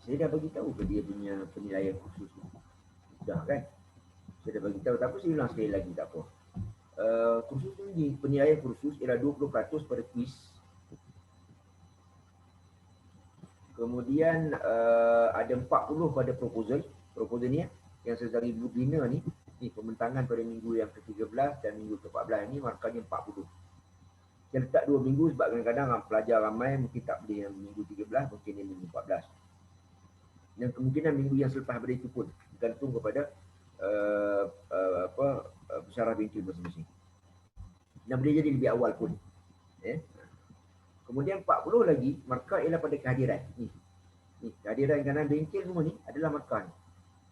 Speaker 1: Saya dah bagi tahu ke dia punya penilaian khusus ni? Dah kan? Saya dah bagi tahu, tapi saya ulang sekali lagi, tak apa. Khusus ni, penilaian khusus ialah 20% pada quiz. Kemudian ada 40 pada proposal ni yang saudari Budina ni Ni pembentangan pada minggu yang ke-13 dan minggu ke-14 ni markahnya 40. Saya letak 2 minggu sebab kadang-kadang pelajar ramai mungkin tak boleh yang minggu 13, mungkin yang minggu 14. Dan kemungkinan minggu yang selepas pada itu pun bergantung kepada pensyarah bengkel masing-masing. Dan boleh jadi lebih awal pun. Kemudian 40 lagi, markah ialah pada kehadiran. Ni kehadiran kanan bengkel semua ni adalah markah ni.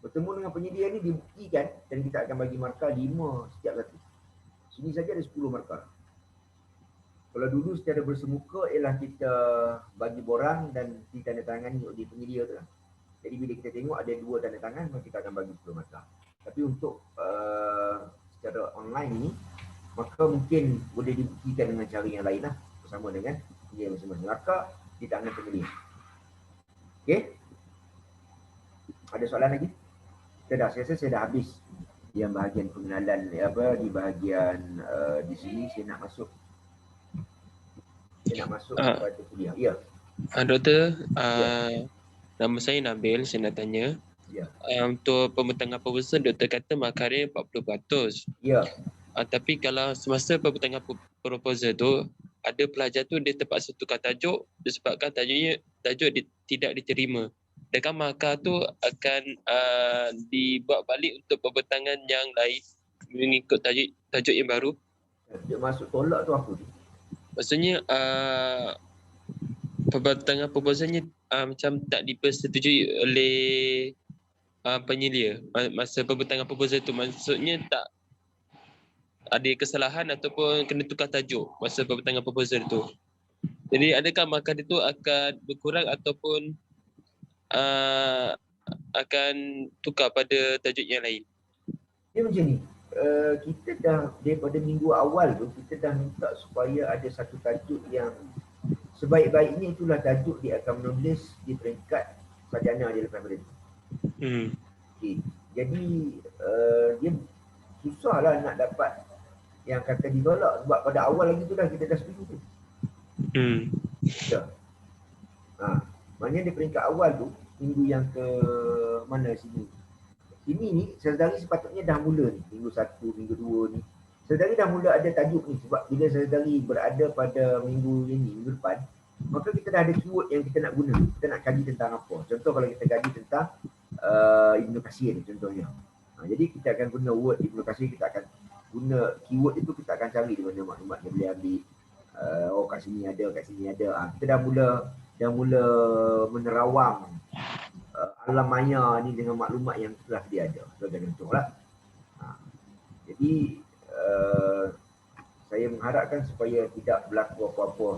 Speaker 1: Bertemu dengan penyedia ni dibuktikan dan kita akan bagi markah 5 setiap satu. Sini saja ada 10 markah. Kalau dulu secara bersemuka ialah kita bagi borang dan ditandatangani oleh penyedia tu lah. Jadi bila kita tengok ada 2 tanda tangan, maka kita akan bagi 10 markah. Tapi untuk secara online ni, maka mungkin boleh dibuktikan dengan cara yang lain lah. Bersama dengan penyedia masing-masing. Markah di tangan penyedia. Okey? Ada soalan lagi? Saya rasa saya dah habis yang bahagian pengenalan di bahagian di sini saya nak masuk kepada kuliah. Ya.
Speaker 6: Doktor, nama saya Nabil, saya nak tanya.
Speaker 1: Ya.
Speaker 6: Untuk pembentangan proposal, doktor kata markah dia 40%.
Speaker 1: Ya.
Speaker 6: Tapi kalau semasa pembentangan proposal tu, ada pelajar tu dia terpaksa tukar tajuk disebabkan tajuk tidak diterima. Adakah markah tu akan dibuat balik untuk pembentangan yang lain mengikut tajuk yang baru?
Speaker 1: Tajuk masuk tolak tu apa tu?
Speaker 6: Maksudnya pembentangan proposalnya macam tak dipersetujui oleh penyelia masa pembentangan proposal tu. Maksudnya tak ada kesalahan ataupun kena tukar tajuk masa pembentangan proposal tu. Jadi adakah markah dia tu akan berkurang ataupun akan tukar pada tajuk yang lain?
Speaker 1: Dia macam ni, kita dah daripada minggu awal tu, kita dah minta supaya ada satu tajuk yang sebaik-baiknya itulah tajuk dia akan menulis di peringkat sarjana dia lepas pada itu. Okay. Jadi dia susahlah nak dapat yang kata ditolak sebab pada awal lagi tu dah kita dah setuju tu. Maknanya di peringkat awal tu, minggu yang ke mana sini ni, Saudari sepatutnya dah mula ni, minggu 1, minggu 2 ni. Saudari dah mula ada tajuk ni sebab bila Saudari berada pada minggu ini, minggu depan, maka kita dah ada keyword yang kita nak guna. Kita nak kaji tentang apa. Contoh kalau kita kaji tentang Ibnu Katsir contohnya. Jadi kita akan guna word Ibnu Katsir, kita akan guna keyword itu, kita akan cari di mana maklumat dia boleh ambil. Kat sini ada, kat sini ada. Kita dah mula menerawang alam maya ni dengan maklumat yang telah dia ada. Contohlah. Jadi saya mengharapkan supaya tidak berlaku apa-apa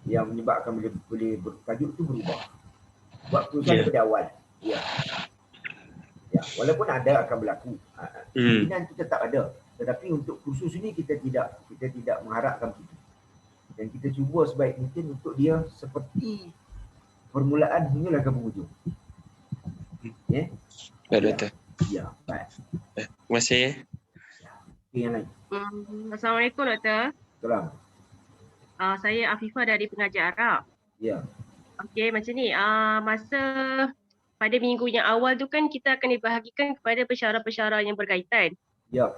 Speaker 1: yang menyebabkan boleh tajuk tu berubah. Buat keputusan pada awal. Ya. Walaupun ada akan berlaku. Kemungkinan itu tetap ada. Tetapi untuk kursus ini kita tidak mengharapkan begitu. Dan kita cuba sebaik mungkin untuk dia seperti permulaan hinggalah ke penghujung. Ya.
Speaker 6: Baik, doktor.
Speaker 1: Ya, baik.
Speaker 6: Terima kasih.
Speaker 1: Okay, yang lain.
Speaker 7: Assalamualaikum, doktor.
Speaker 1: Salam.
Speaker 7: Saya Afifah dari pengajar Arab.
Speaker 1: Ya.
Speaker 7: Okey, macam ni. Masa pada minggu yang awal tu kan kita akan dibahagikan kepada pensyarah-pensyarah yang berkaitan.
Speaker 1: Ya.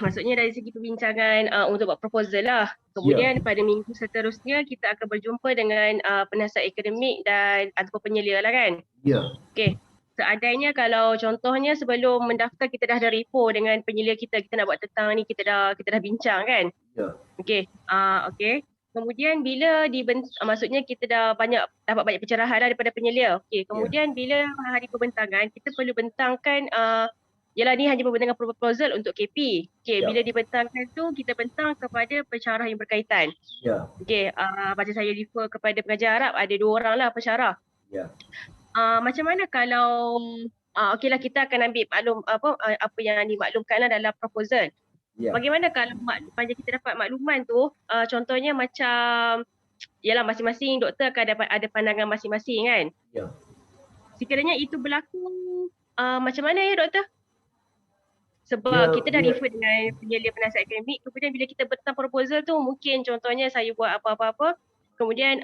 Speaker 7: Maksudnya dari segi perbincangan untuk buat proposal lah. Kemudian pada minggu seterusnya kita akan berjumpa dengan penasihat akademik dan ataupun penyelia lah kan.
Speaker 1: Ya.
Speaker 7: Okey. Seandainya kalau contohnya sebelum mendaftar kita dah ada repo dengan penyelia kita nak buat tentang ni, kita dah bincang kan.
Speaker 1: Ya.
Speaker 7: Okey. Okey. Kemudian bila maksudnya kita dapat banyak pencerahan lah daripada penyelia. Okey. Kemudian bila hari pembentangan kita perlu bentangkan ialah ni hanya pembentangan proposal untuk KP. Okey, bila dibentangkan tu kita bentang kepada pensyarah yang berkaitan.
Speaker 1: Ya.
Speaker 7: Okey, macam saya refer kepada pengajar Arab ada 2 orang lah pensyarah.
Speaker 1: Ya.
Speaker 7: Macam mana kalau okeylah kita akan ambil maklum apa yang dimaklumkanlah dalam proposal.
Speaker 1: Ya.
Speaker 7: Bagaimana kalau panjang kita dapat makluman tu, contohnya macam ialah masing-masing doktor akan ada pandangan masing-masing kan.
Speaker 1: Ya.
Speaker 7: Sekiranya itu berlaku macam mana ya doktor? Sebab kita dah refer dengan penyelia penasihat akademik, kemudian bila kita bentang proposal tu mungkin contohnya saya buat apa-apa, kemudian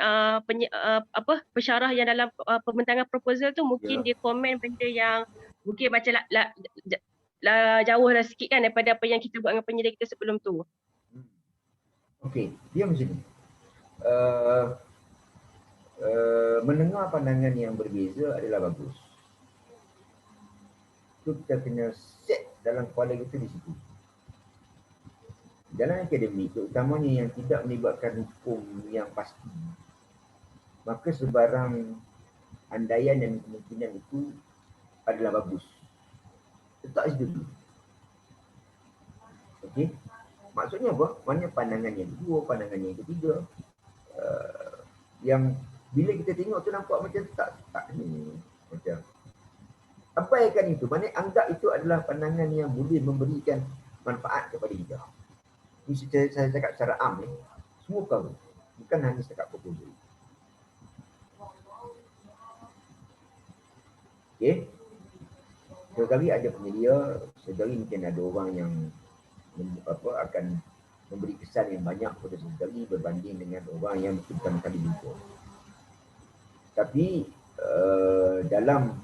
Speaker 7: pensyarah yang dalam pembentangan proposal tu mungkin dia komen benda yang mungkin macam jauh lah sikit kan daripada apa yang kita buat dengan penyelia kita sebelum tu.
Speaker 1: Okey, dia macam ni. Mendengar pandangan yang berbeza adalah bagus. Itu kita kena set dalam kepala kita di situ. Dalam akademik, terutamanya yang tidak melibatkan hukum yang pasti, maka sebarang andaian dan kemungkinan itu adalah bagus. Letak situ dulu. Okey? Maksudnya apa? Mana pandangan yang kedua, pandangan yang ketiga. Yang bila kita tengok tu nampak macam tak ni. Macam abaikan itu. Maknanya anggap itu adalah pandangan yang boleh memberikan manfaat kepada kita. Ini saya cakap secara am ni. Semua perkara. Bukan hanya setakat proposal. Okey. Sekali ada penyelia, sekali mungkin ada orang yang akan memberi kesan yang banyak pada sekali berbanding dengan orang yang mungkin pertama kali jumpa. Tapi dalam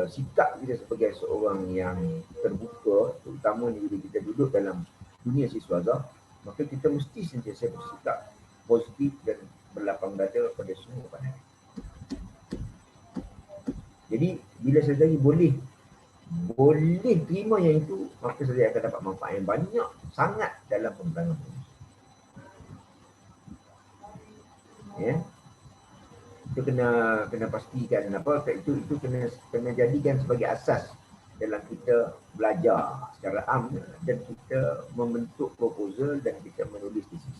Speaker 1: sikap kita sebagai seorang yang terbuka, terutama bila kita duduk dalam dunia siswaga, maka kita mesti sentiasa bersikap positif dan berlapang dada pada semua pandangan. Jadi bila saudari boleh terima yang itu, maka saudari akan dapat manfaat yang banyak sangat dalam pemberangan. Ya. Itu kena pastikan itu kena jadikan sebagai asas dalam kita belajar secara am dan kita membentuk proposal dan kita menulis tesis.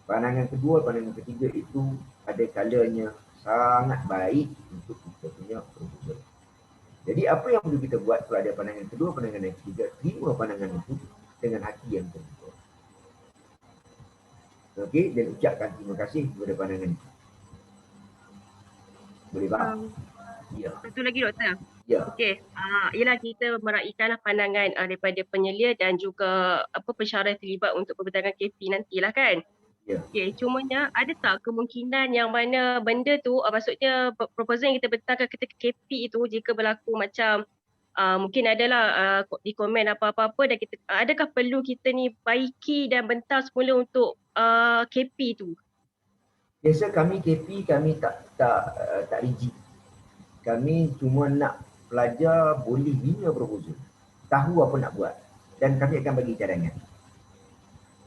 Speaker 1: Pandangan kedua, pandangan ketiga itu ada kalanya sangat baik untuk kita punya proposal. Jadi apa yang perlu kita buat kalau ada pandangan kedua, pandangan yang ketiga, terima pandangan itu dengan hati yang terbuka. Okey, dan ucapkan terima kasih kepada pandangan itu. Boleh faham? Ya.
Speaker 7: Satu lagi doktor.
Speaker 1: Ya.
Speaker 7: Okey, ialah kita meraihkanlah pandangan daripada penyelia dan juga pensyarah terlibat untuk pembentangan KP nantilah kan.
Speaker 1: Ya.
Speaker 7: Okey, cumanya ada tak kemungkinan yang mana benda tu maksudnya proposal yang kita bentangkan ketika KP itu jika berlaku macam mungkin adalah di komen apa-apa dan kita adakah perlu kita ni baiki dan bentang semula untuk KP tu?
Speaker 1: Biasa kami KP kami tak rigid. Kami cuma nak pelajar boleh bina proposal. Tahu apa nak buat dan kami akan bagi cadangan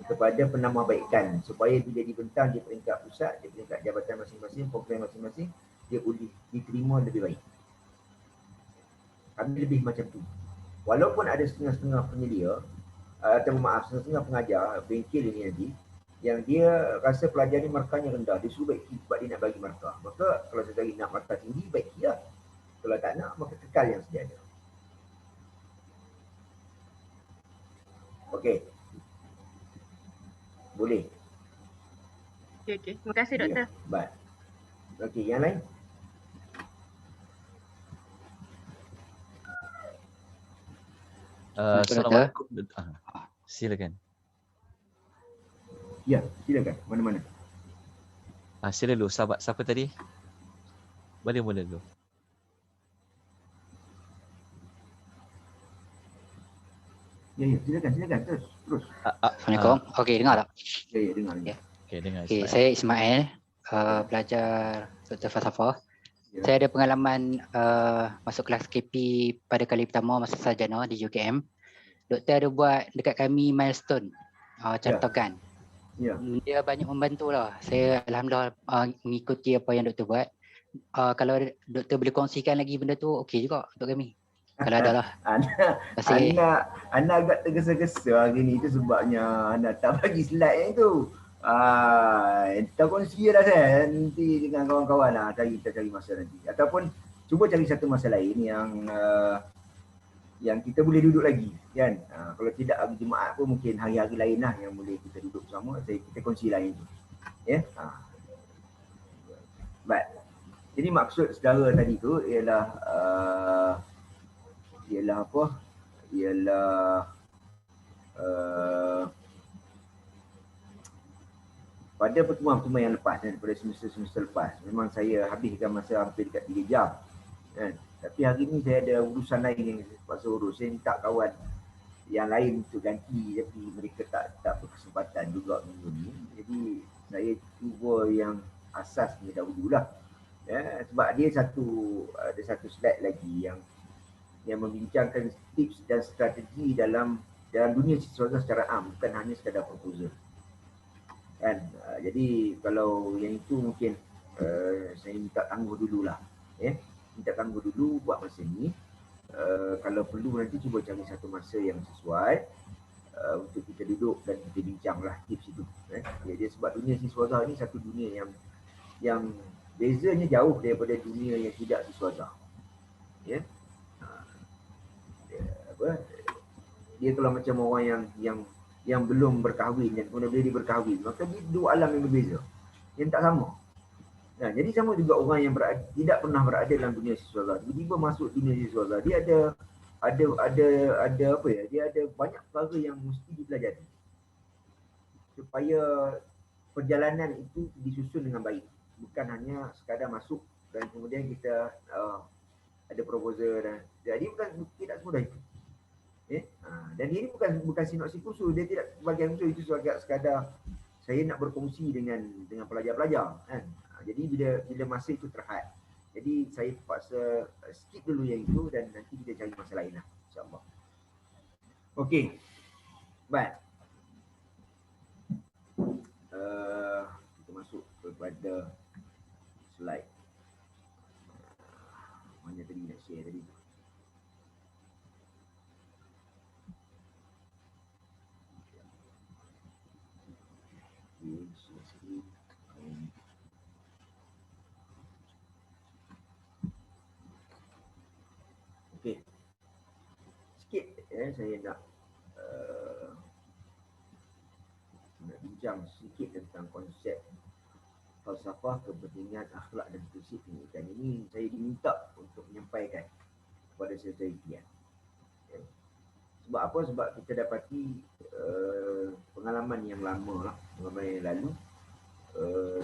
Speaker 1: kepada penambahbaikan supaya bila dibentang di peringkat pusat, di peringkat jabatan masing-masing, program masing-masing, dia boleh diterima lebih baik. Kami lebih macam tu. Walaupun ada setengah-setengah penyelia, setengah-setengah pengajar bengkel ini nanti, yang dia rasa pelajar ni markahnya rendah, dia suruh baiki sebab dia nak bagi markah. Maka kalau saudari nak markah tinggi, baiki lah. Kalau tak nak, maka kekal yang sedia ada. Okey. Boleh.
Speaker 7: Okey. Terima kasih doktor.
Speaker 1: Ya, baik. Okey, yang lain?
Speaker 2: Assalamualaikum. Silakan.
Speaker 1: Ya, silakan. Mana-mana.
Speaker 2: Sila dulu. Sahabat siapa tadi? Boleh mula dulu.
Speaker 1: Ya, silakan. Terus.
Speaker 8: Assalamualaikum. Okey, dengar tak?
Speaker 1: Ya, dengar.
Speaker 8: Ya.
Speaker 2: Okey, dengar.
Speaker 8: Okey, saya Ismail, pelajar Dr. Falsafah.
Speaker 1: Ya.
Speaker 8: Saya ada pengalaman masuk kelas KP pada kali pertama masa sarjana di UKM. Doktor ada buat dekat kami milestone, contohkan.
Speaker 1: Ya.
Speaker 8: Dia banyak membantu lah. Saya alhamdulillah mengikuti apa yang doktor buat. Kalau doktor boleh kongsikan lagi benda tu, okey juga untuk kami. Kalau ada lah.
Speaker 1: Anda agak tergesa-gesa hari ni, itu sebabnya anda tak bagi slide yang tu. Tak kongsi dah saya nanti dengan kawan-kawan lah, kita cari masa nanti. Ataupun cuba cari satu masa lain yang kita boleh duduk lagi kan. Kalau tidak hari Jumaat pun mungkin hari-hari lain lah yang boleh kita duduk bersama, kita kongsi lain tu. Ya. Baik. Jadi maksud saudara tadi tu ialah apa? Ialah pada pertemuan-pertemuan yang lepas dan pada semester-semester lepas, memang saya habiskan masa hampir dekat 3 jam Kan? Tapi hari ni saya ada urusan lain yang terpaksa urus. Saya minta kawan yang lain untuk ganti, tapi mereka tak berkesempatan juga minggu ni. Jadi saya cuba yang asasnya dahululah. Ya, sebab dia ada satu slide lagi yang membincangkan tips dan strategi dalam dunia siswaswasta secara am, bukan hanya sekadar proposal. Kan? Jadi kalau yang itu mungkin saya minta tangguh dululah. Ya. Minta tangguh dulu buat masa ni. Kalau perlu nanti cuba cari satu masa yang sesuai untuk kita duduk dan kita bincanglah tips itu. Dia sebab dunia siswaswasta ni satu dunia yang bezanya jauh daripada dunia yang tidak siswaswasta. Ya. Dia kalau macam orang yang belum berkahwin dan kemudian dia berkahwin, maka dia dua alam yang berbeza, yang tak sama. Nah, jadi sama juga orang yang tidak pernah berada dalam dunia siswaswasta, tiba-tiba masuk dunia siswaswasta, dia ada apa ya? Dia ada banyak perkara yang mesti dipelajari supaya perjalanan itu disusun dengan baik. Bukan hanya sekadar masuk dan kemudian kita ada proposal dan jadi tidak semudah itu. Dan ini bukan sinopsis kursus, dia tidak bagian kursus, itu sekadar saya nak berkongsi dengan pelajar-pelajar kan. Jadi bila masa itu terhad, jadi saya terpaksa skip dulu yang itu dan nanti kita cari masa lain lah, insyaAllah. Okey, baik. Kita masuk kepada slide. Mana tadi nak share tadi? Okey. Sikit saya nak bincang sedikit tentang konsep falsafah kepentingan akhlak dan prinsip pendidikan. Ini saya diminta untuk menyampaikan kepada society. Sebab apa? Sebab kita dapati pengalaman yang lama lah, pengalaman yang lalu,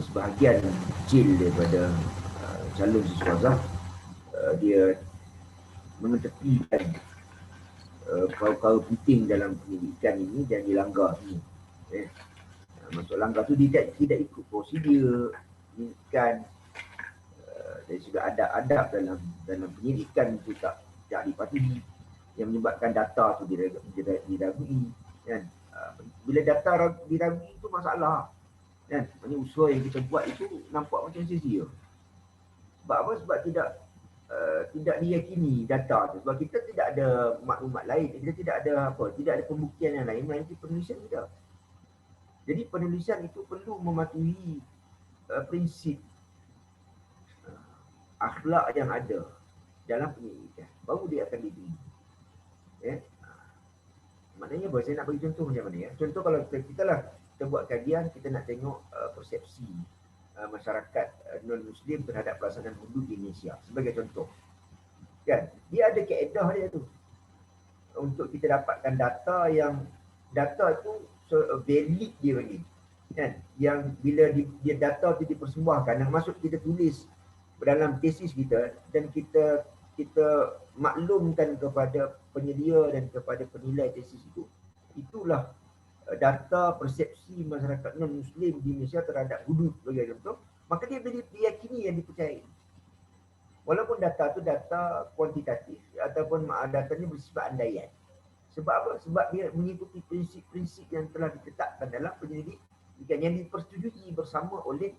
Speaker 1: sebahagian kecil daripada calon siswaswasta dia mengetepikan perkara penting dalam pendidikan ini dan dilanggar ini. Maksud langgar tu dia tidak ikut prosedur pendidikan, dari sudut adab-adab dalam pendidikan itu tak dipatuhi, yang menyebabkan data tu diragui kan. Bila data diragui itu masalah kan. Maksudnya usaha yang kita buat itu nampak macam sia-sia. Sebab apa? Sebab tidak diyakini data tu. Sebab kita tidak ada maklumat lain, kita tidak ada pembuktian yang lain melainkan penulisan kita. Jadi penulisan itu perlu mematuhi prinsip akhlak yang ada dalam pendidikan, baru dia akan diterima. Maknanya apa? Saya nak bagi contoh macam mana ya. Contoh kalau kita buat kajian, kita nak tengok persepsi masyarakat non-Muslim terhadap pelaksanaan hudud di Indonesia. Sebagai contoh. Kan? Dia ada kaedah dia tu. Untuk kita dapatkan data itu valid dia bagi. Kan? Yang bila dia data itu dipersembahkan, yang masuk kita tulis dalam tesis kita dan kita maklumkan kepada penyedia dan kepada penilai tesis itu, itulah data persepsi masyarakat non-Muslim di Malaysia terhadap hudud bagi contoh, maka dia diyakini yang dipercayai. Walaupun data itu data kuantitatif ataupun datanya bersifat andaian. Sebab apa? Sebab dia mengikuti prinsip-prinsip yang telah ditetapkan dalam penyelidikan yang dipersetujui bersama oleh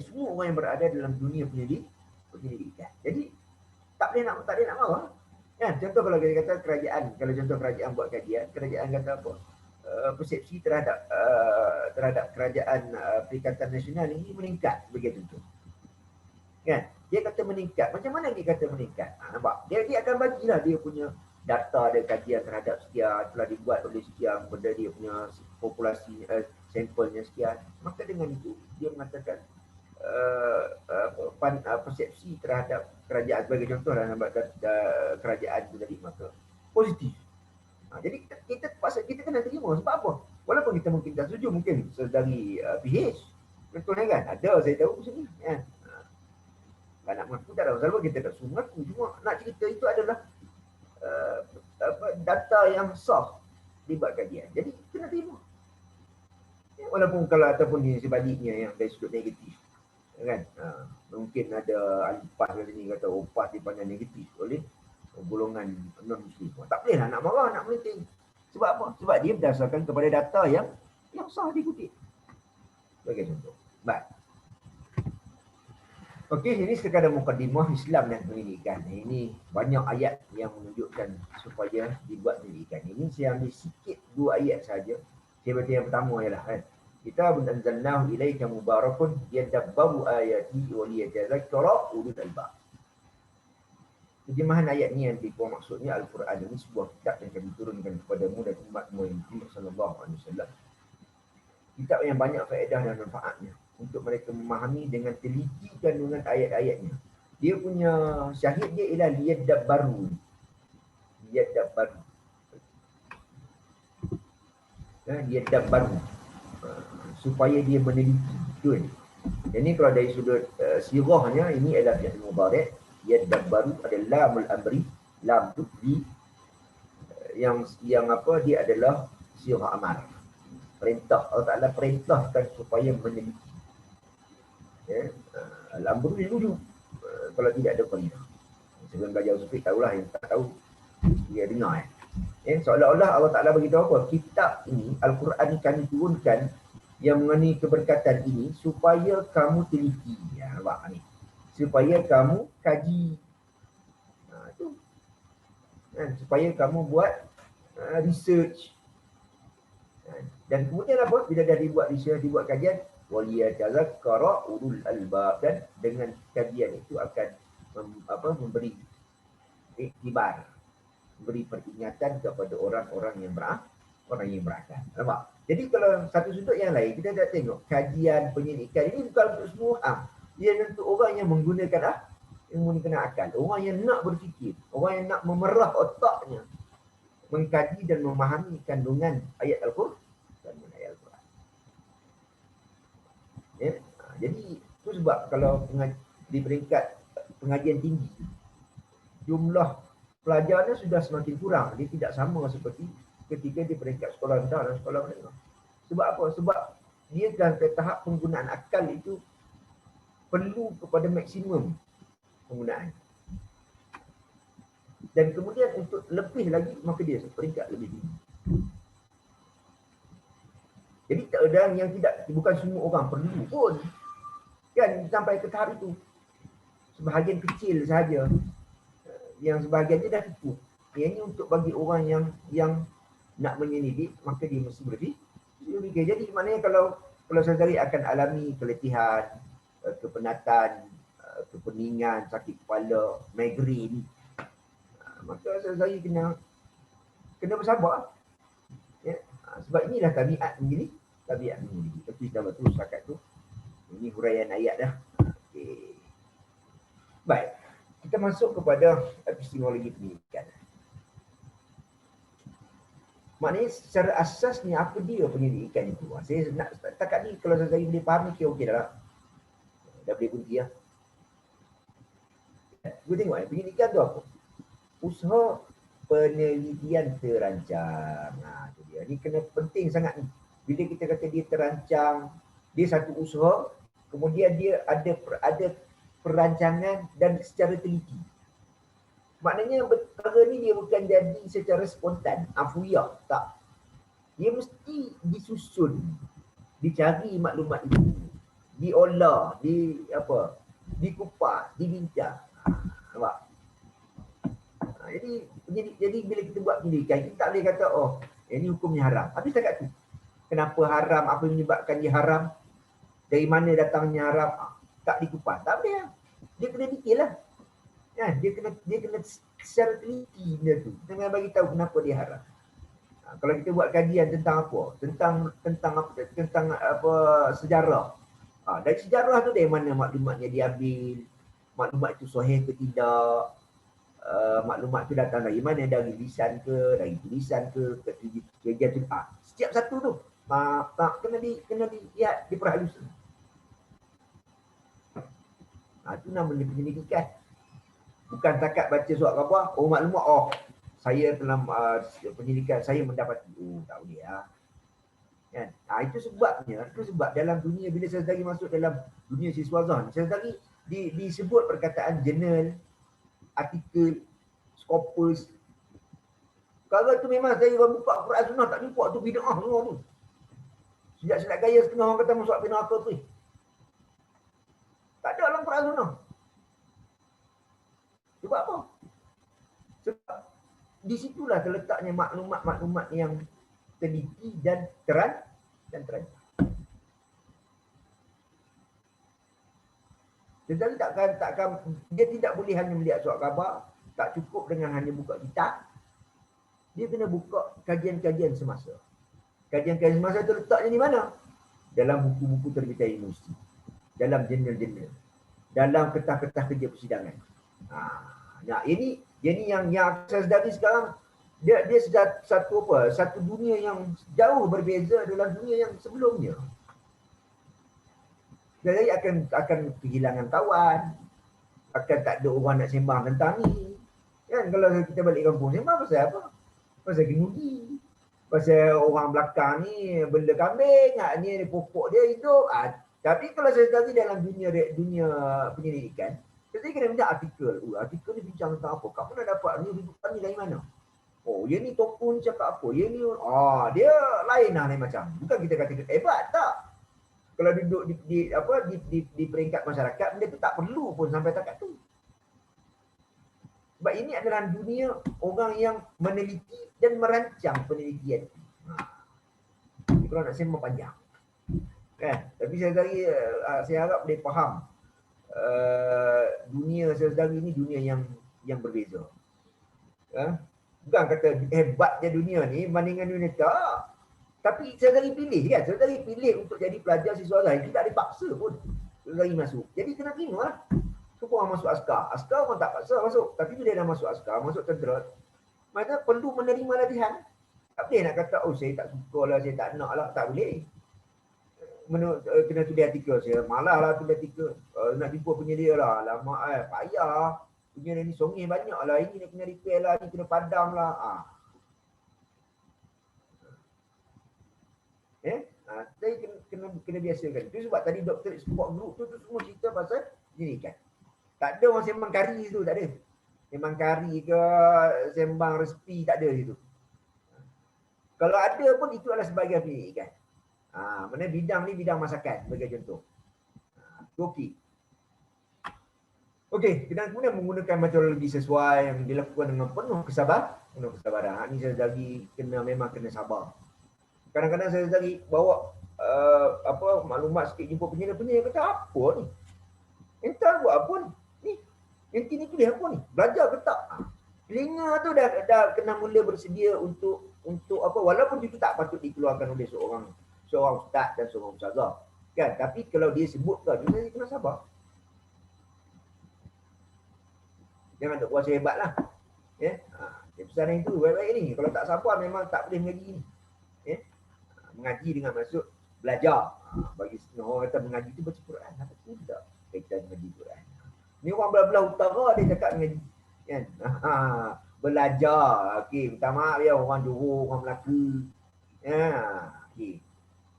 Speaker 1: semua orang yang berada dalam dunia penyelidikan. Jadi tak boleh nak marah. Kan? Contoh kalau kita kata kerajaan, kalau contoh kerajaan buat kajian, kerajaan kata apa? Persepsi terhadap kerajaan Perikatan Nasional ini meningkat begitu contoh. Kan? Dia kata meningkat. Macam mana dia kata meningkat? Nampak? Dia akan bagilah dia punya data dan kajian terhadap sekian, telah dibuat oleh sekian, pada dia punya populasi sampelnya sekian. Maka dengan itu dia mengatakan persepsi terhadap kerajaan sebagai contoh dalam kerajaan itu tadi, maka positif. Jadi kita kena terima. Sebab apa? Walaupun kita mungkin tak setuju, mungkin dari PH contohnya kan ada, saya tahu macam ni kan. Tak nak mengaku tak ada masalah pun, kita tak suruh mengaku. Cuma nak cerita itu adalah data yang sah dibuat kajian. Jadi kena terima. Walaupun kalau ataupun di sebaliknya yang dari sudut negatif. Kan? Mungkin ada alpas kat sini kata PAS dipandang negatif oleh golongan non-Muslim. Tak boleh lah nak marah, nak melenting. Sebab apa? Sebab dia berdasarkan kepada data yang sah dikutip. Sebagai contoh. Baik. Okey, ini sekadar mukadimah Islam dan pendidikan. Ini banyak ayat yang menunjukkan supaya dibuat pendidikan. Ini saya ambil sikit 2 ayat saja. Seperti yang pertama ialah kan. Kita anzalnahu ilaika mubarakun yadabbaru ayati wa liyatadhakkara ulul albab. Terjemahan ayat ni yang dikuat maksudnya Al-Quran ini sebuah kitab yang kami turunkan kepadamu dan umatmu yang Muhammad sallallahu alaihi wasallam. Kitab yang banyak faedah dan manfaatnya untuk mereka memahami dengan teliti kandungan ayat-ayatnya. Dia punya syahid dia ialah liyadabbaru. Liyadabbaru. Liyadabbaru. Supaya dia meneliti. Betul. Jadi kalau dari sudut sirahnya ini adalah fi'il mudhari'. Yadabbaru adalah lamul amri, lam tu di yang apa dia adalah sirah amar. Perintah Allah Taala perintahkan supaya meneliti. Ya, al-amru lil wujub. Kalau tidak ada qaridah. Sebelum belajar usul fiqh tahulah, yang tak tahu dia dengar seolah-olah Allah Taala beritahu apa? Kitab ini Al-Quran ini kami turunkan yang mengenai keberkatan ini supaya kamu teliti. Ya, nampak ni. Supaya kamu kaji. Tu. Supaya kamu buat research. Dan kemudian apa? Bila dah dibuat research, dibuat kajian, waliyatadhakkara ulul albab, dan dengan kajian itu akan memberi iktibar, memberi peringatan kepada orang-orang yang berakal. Nampak? Jadi kalau satu sudut yang lain, kita dah tengok kajian penyelidikan ini bukan untuk semua orang. Ia untuk orang yang menggunakan akal, orang yang nak berfikir, orang yang nak memerah otaknya, mengkaji dan memahami kandungan ayat Al-Quran. Ya. Jadi itu sebab kalau di peringkat pengajian tinggi, jumlah pelajarnya sudah semakin kurang. Dia tidak sama seperti ketika di peringkat sekolah rendah dan sekolah menengah. Sebab apa? Sebab dia dah ke tahap penggunaan akal itu perlu kepada maksimum penggunaan. Dan kemudian untuk lebih lagi, maka dia peringkat lebih tinggi. Jadi tak ada yang tidak, bukan semua orang perlu pun. Kan sampai ke tahap itu. Sebahagian kecil sahaja. Yang sebahagian dia dah cukup. Yang ini untuk bagi orang yang nak menyelidik, maka dia mesti berfikir. Jadi maknanya kalau saudari akan alami keletihan, kepenatan, kepeningan, sakit kepala, migrain, maka saudari kena bersabar. Ya. Sebab inilah tabiat menjadi. Tapi kita betul setakat tu. Ini huraian ayat dah. Okey. Baik. Kita masuk kepada epistemologi pendidikan. Maknanya secara asasnya apa dia pendidikan itu? Saya nak setakat ni kalau saya boleh faham ni okey dah lah. Dah boleh berhenti lah. Kita tengok pendidikan tu apa? Usaha penelitian terancang. Tu dia. Ni kena penting sangat ni. Bila kita kata dia terancang, dia satu usaha, kemudian dia ada perancangan dan secara teliti. Maknanya perkara ni dia bukan jadi secara spontan, afuyah, tak. Dia mesti disusun, dicari maklumat itu, diolah, dikupas, dibincang. Nampak? Jadi bila kita buat pendidikan, kita tak boleh kata ini hukumnya haram. Habis setakat tu. Kenapa haram? Apa yang menyebabkan dia haram? Dari mana datangnya haram? Tak dikupas. Tak boleh lah. Dia kena fikirlah. Ya, dia kena secara teliti benda tu. Kita kena bagi tahu kenapa dia haram. Kalau kita buat kajian tentang apa? Tentang apa sejarah. Dari sejarah tu dari mana maklumatnya diambil? Maklumat itu sahih ke tidak? Maklumat tu datang dari mana? Dari lisan ke? Dari tulisan ke? Kajian tu. Setiap satu tu. Kena dilihat, diperhalusan. Itu namanya penyelidikan. Bukan takat baca surat khabar, maklumat, saya dalam penyelidikan saya mendapati. Tak boleh lah. Kan? Itu sebab dalam dunia bila Sazdari masuk dalam dunia siswazah ni, Sazdari disebut perkataan jurnal, artikel, scopus. Kalau tu memang saya buka Quran Sunnah tak jumpa tu bid'ah semua tu. Sejak silat gaya setengah orang kata masuk api neraka tu. Tak ada dalam Quran Sunnah. Sebab apa? Sebab di situlah terletaknya maklumat-maklumat yang teliti dan terancang. Tetapi takkan dia tidak boleh hanya melihat surat khabar, tak cukup dengan hanya buka kitab. Dia kena buka kajian-kajian semasa. Kajian-kajian semasa itu letaknya di mana? Dalam buku-buku terbitan universiti, dalam jurnal-jurnal, dalam kertas-kertas kerja persidangan. Nah, ini yang Sazdari sekarang dia satu dunia yang jauh berbeza dalam dunia yang sebelumnya. Jadi akan kehilangan kawan, akan tak ada orang nak sembang tentang ni. Kan kalau kita balik kampung sembang pasal apa? Pasal kenudi. Pasal orang belakang ni bela kambing, ni pokok dia hidup. Tapi kalau Sazdari dalam dunia penyelidikan, Sazdari kena minta artikel. Artikel ni bincang tentang apa? Kat mana dapat ni hidupan ni dari mana? Dia ni tokoh ni cakap apa? Dia ni dia lain macam. Bukan kita kata hebat, tak. Kalau duduk di peringkat masyarakat, benda tu tak perlu pun sampai takat tu. Sebab ini adalah dunia orang yang meneliti dan merancang penelitian. Jadi kalau nak sembang panjang. Kan? Tapi saya harap dia faham dunia Sazdari ni dunia yang berbeza. Bukan kata hebatnya dunia ni bandingkan dunia tak. Tapi Sazdari pilih kan. Sazdari pilih untuk jadi pelajar siswa lain. Tidak dipaksa pun. Sazdari masuk. Jadi kena terima lah. Semua orang masuk askar. Askar orang tak paksa masuk. Tapi bila dah masuk askar, masuk tentera, maka perlu menerima latihan. Tak boleh nak kata, saya tak suka lah, saya tak nak lah. Tak boleh. Kena tulis artikel. Saya malah lah tulis artikel. Nak jumpa penyedia lah. Lama payah. Penyedia ni songih banyak lah. Ini kena repair lah. Ini kena padam lah. Saya kena biasakan. Itu sebab tadi doktor support group tu semua cerita pasal pendidikan. Tak ada orang sembang kari tu, tak ada. Sembang kari ke sembang resipi, tak ada situ. Kalau ada pun itu adalah sebagai pendidikan. Mana bidang ni bidang masakan sebagai contoh. Okey. Okey, kemudian menggunakan metodologi sesuai yang dilakukan dengan penuh kesabaran. Ini Sazdari memang kena sabar. Kadang-kadang Sazdari bawa maklumat sikit jumpa penyedia kata apa ni? Entar buat apa ni? Yang kini tulis apa ni? Belajar ke tak? Telinga tu dah kena mula bersedia untuk apa, walaupun itu tak patut dikeluarkan oleh seorang ustaz dan seorang ustazah. Kan? Tapi kalau dia sebutkan, dia kena sabar. Jangan tak kuasa hebat lah. Pesanan itu baik-baik ni. Kalau tak sabar memang tak boleh mengaji ni. Mengaji dengan maksud belajar. Bagi setengah orang kata mengaji itu baca Quran. Apa tidak? Kita mengaji Quran. Ni orang belah-belah utara dia cakap mengaji. Kan? Belajar. Okey, minta maaf ya orang Johor, orang Melaka. Okey.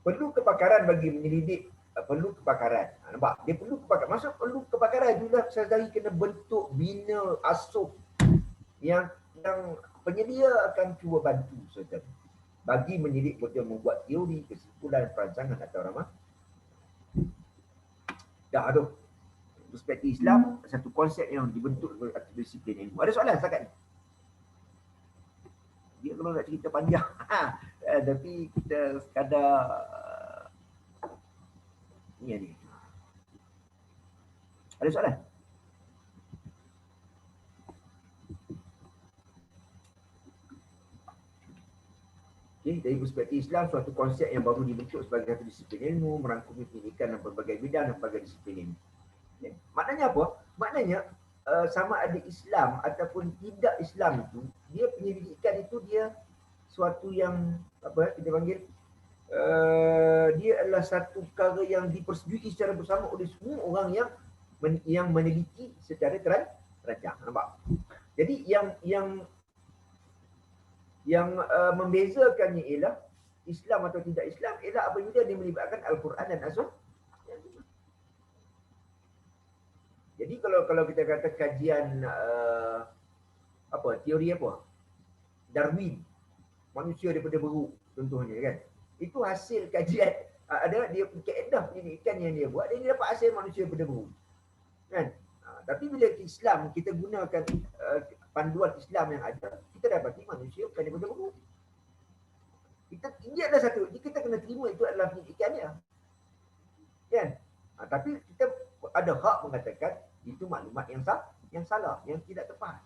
Speaker 1: Perlu kepakaran bagi menyelidik, perlu kepakaran. Nampak? Dia perlu kepakaran. Maksud perlu kepakaran juga Sazdari kena bentuk, bina, asuh yang penyedia akan cuba bantu Sazdari. Bagi menyelidik betul membuat teori, kesimpulan, perancangan atau ramah. Dah tu. Perspektif Islam, satu konsep yang dibentuk oleh disiplin ilmu. Ada soalan setakat ni? Dia kalau nak cerita panjang. Tapi kita sekadar ni. Ada soalan? Okay, dari perspektif Islam, suatu konsep yang baru dibentuk sebagai satu disiplin ilmu, merangkumi pendidikan dan berbagai bidang dan berbagai disiplin ilmu. Okay. Maknanya apa? Maknanya sama ada Islam ataupun tidak Islam itu, dia penyelidikan itu dia suatu yang kita panggil dia adalah satu perkara yang dipersetujui secara bersama oleh semua orang yang yang meneliti secara terancang. Nampak? Jadi yang membezakannya ialah Islam atau tidak Islam ialah apabila dia melibatkan Al-Quran dan As-Sunnah. Jadi kalau kita kata kajian teori apa? Darwin, manusia daripada beruk contohnya kan. Itu hasil kajian ada dia kaedah pendidikan yang dia buat, dia dapat hasil manusia daripada beruk. Kan? Tapi bila Islam kita gunakan panduan Islam yang ada, kita dapati manusia bukan daripada beruk. Ini adalah satu, kita kena terima itu adalah pendidikan dia. Kan? Tapi kita ada hak mengatakan itu maklumat yang salah, yang tidak tepat.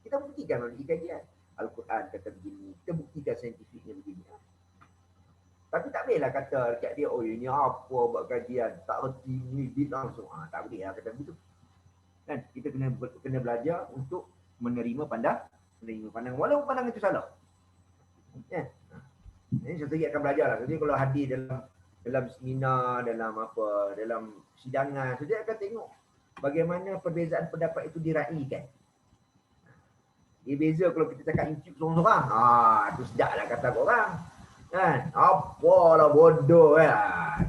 Speaker 1: Kita buktikan melalui kajian. Al-Quran kata begini, kita buktikan saintifiknya begini. Tapi tak bolehlah kata dekat dia, oh ini apa buat kajian, tak reti ni, bid'ah langsung. Tak boleh lah kata begitu. Kan? Kita kena belajar untuk menerima pandangan, walaupun pandangan itu salah. Kan? Ini satu lagi akan belajar lah. Jadi kalau hadir dalam seminar, dalam sidangan, saya akan tengok bagaimana perbezaan pendapat itu diraikan. Dia beza kalau kita cakap YouTube seorang-seorang. Itu sedaplah kata korang. Kan? Apalah bodoh ya.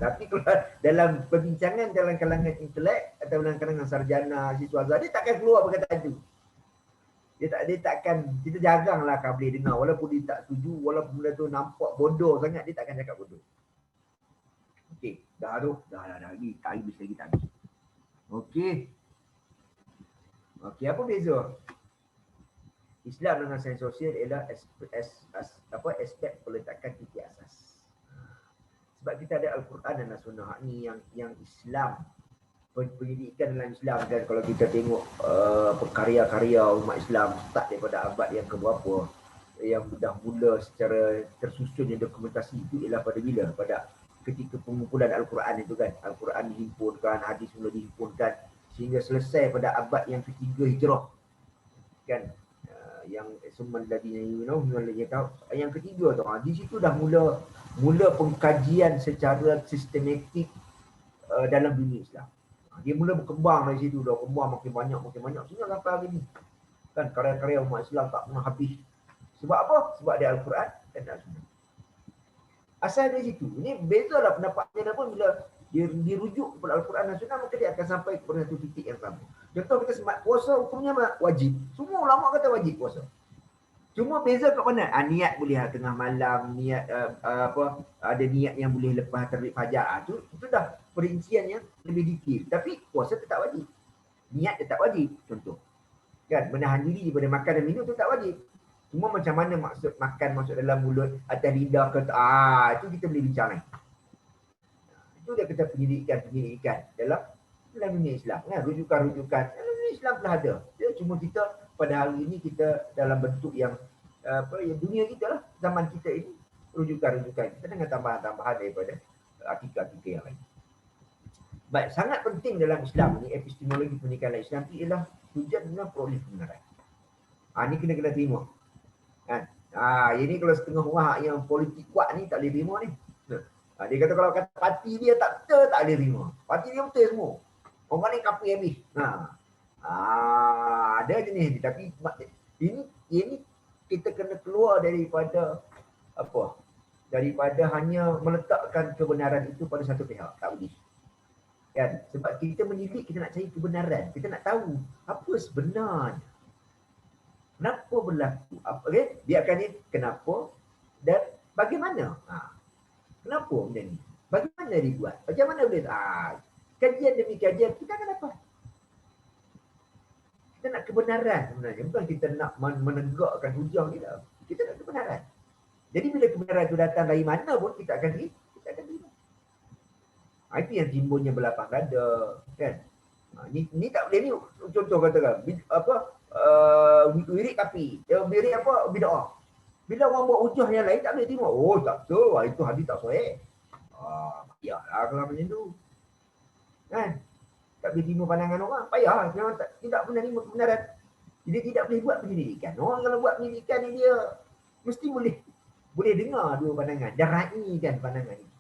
Speaker 1: Tapi kalau dalam perbincangan dalam kalangan intelek atau dalam kalangan sarjana, siswa dia takkan keluar perkataan itu. Dia takkan, kita jaranglah kau boleh dengar walaupun dia tak setuju, walaupun benda tu nampak bodoh sangat, dia takkan cakap bodoh. Okey, dah lagi, tak habis lagi tak habis. Okey, apa beza Islam dengan sains sosial ialah aspek peletakan titik asas. Sebab kita ada Al-Quran dan As-Sunnah ni yang Islam, pendidikan dalam Islam kan, kalau kita tengok karya-karya umat Islam start daripada abad yang keberapa yang dah mula secara tersusunnya dokumentasi itu ialah pada bila? Pada ketika pengumpulan Al-Quran itu kan. Al-Quran dihimpunkan, hadis mula dihimpunkan sehingga selesai pada abad yang ketiga Hijrah. Kan? Yang summan ladina yang ketiga tu. Di situ dah mula pengkajian secara sistematik dalam dunia Islam. Dia mula berkembang dari situ, dah kembang makin banyak sehingga sampai hari ni. Kan karya-karya umat Islam tak pernah habis. Sebab apa? Sebab ada Al-Quran dan Al-Sunnah. Asal dari situ. Ini bezalah pendapatnya pun bila dia dirujuk kepada Al-Quran dan Sunnah, maka dia akan sampai kepada satu titik yang sama. Contoh kita semat puasa hukumnya wajib. Semua ulama kata wajib puasa. Cuma beza kat mana? Niat boleh tengah malam, niat ada niat yang boleh lepas terbit fajar. Itu dah perincian yang lebih detail. Tapi puasa tetap wajib. Niat tetap wajib. Contoh. Kan menahan diri daripada makan dan minum tetap wajib. Cuma macam mana maksud makan masuk dalam mulut, atas lidah ke itu kita boleh bincang lain. Itu dia kata pendidikan dalam dunia Islam. Kan? Rujukan-rujukan. Dunia Islam telah ada. Ya, cuma kita pada hari ini kita dalam bentuk yang dunia kita lah, zaman kita ini rujukan-rujukan kita dengan tambahan-tambahan daripada artikel-artikel yang lain. Baik, sangat penting dalam Islam ni epistemologi pendidikan dalam Islam ni ialah tujuan dengan peroleh kebenaran. Ni kena terima. Kan? Ini kalau setengah orang yang politik kuat ni tak boleh terima ni. Dia kata kalau kata parti dia tak betul, tak boleh terima. Parti dia betul semua. Orang ni kafir habis. Ada jenis ni, tapi ini kita kena keluar daripada daripada hanya meletakkan kebenaran itu pada satu pihak. Tak boleh. Kan? Sebab kita mendidik, kita nak cari kebenaran. Kita nak tahu apa sebenarnya. Kenapa berlaku? Okay? Biarkan ni kenapa dan bagaimana. Kenapa benda ni? Bagaimana dibuat? Bagaimana boleh? Kajian demi kajian kita akan dapat. Kita nak kebenaran sebenarnya. Bukan kita nak menegakkan hujah kita. Kita nak kebenaran. Jadi bila kebenaran itu datang dari mana pun kita akan terima. Itu yang timbulnya berlapang dada. Kan? Ni tak boleh ni. Contoh katakan. Wirid kapi. Wirid bid'ah. Bila orang buat hujah yang lain tak boleh terima. Oh tak betul. Itu hadis tak sahih. Payahlah kalau macam tu. Kan? Tak boleh terima pandangan orang. Payah. Memang tidak pernah terima kebenaran. Jadi tidak boleh buat penyelidikan. Orang kalau buat penyelidikan ni dia mesti boleh dengar dua pandangan. Dan raikan pandangan ini.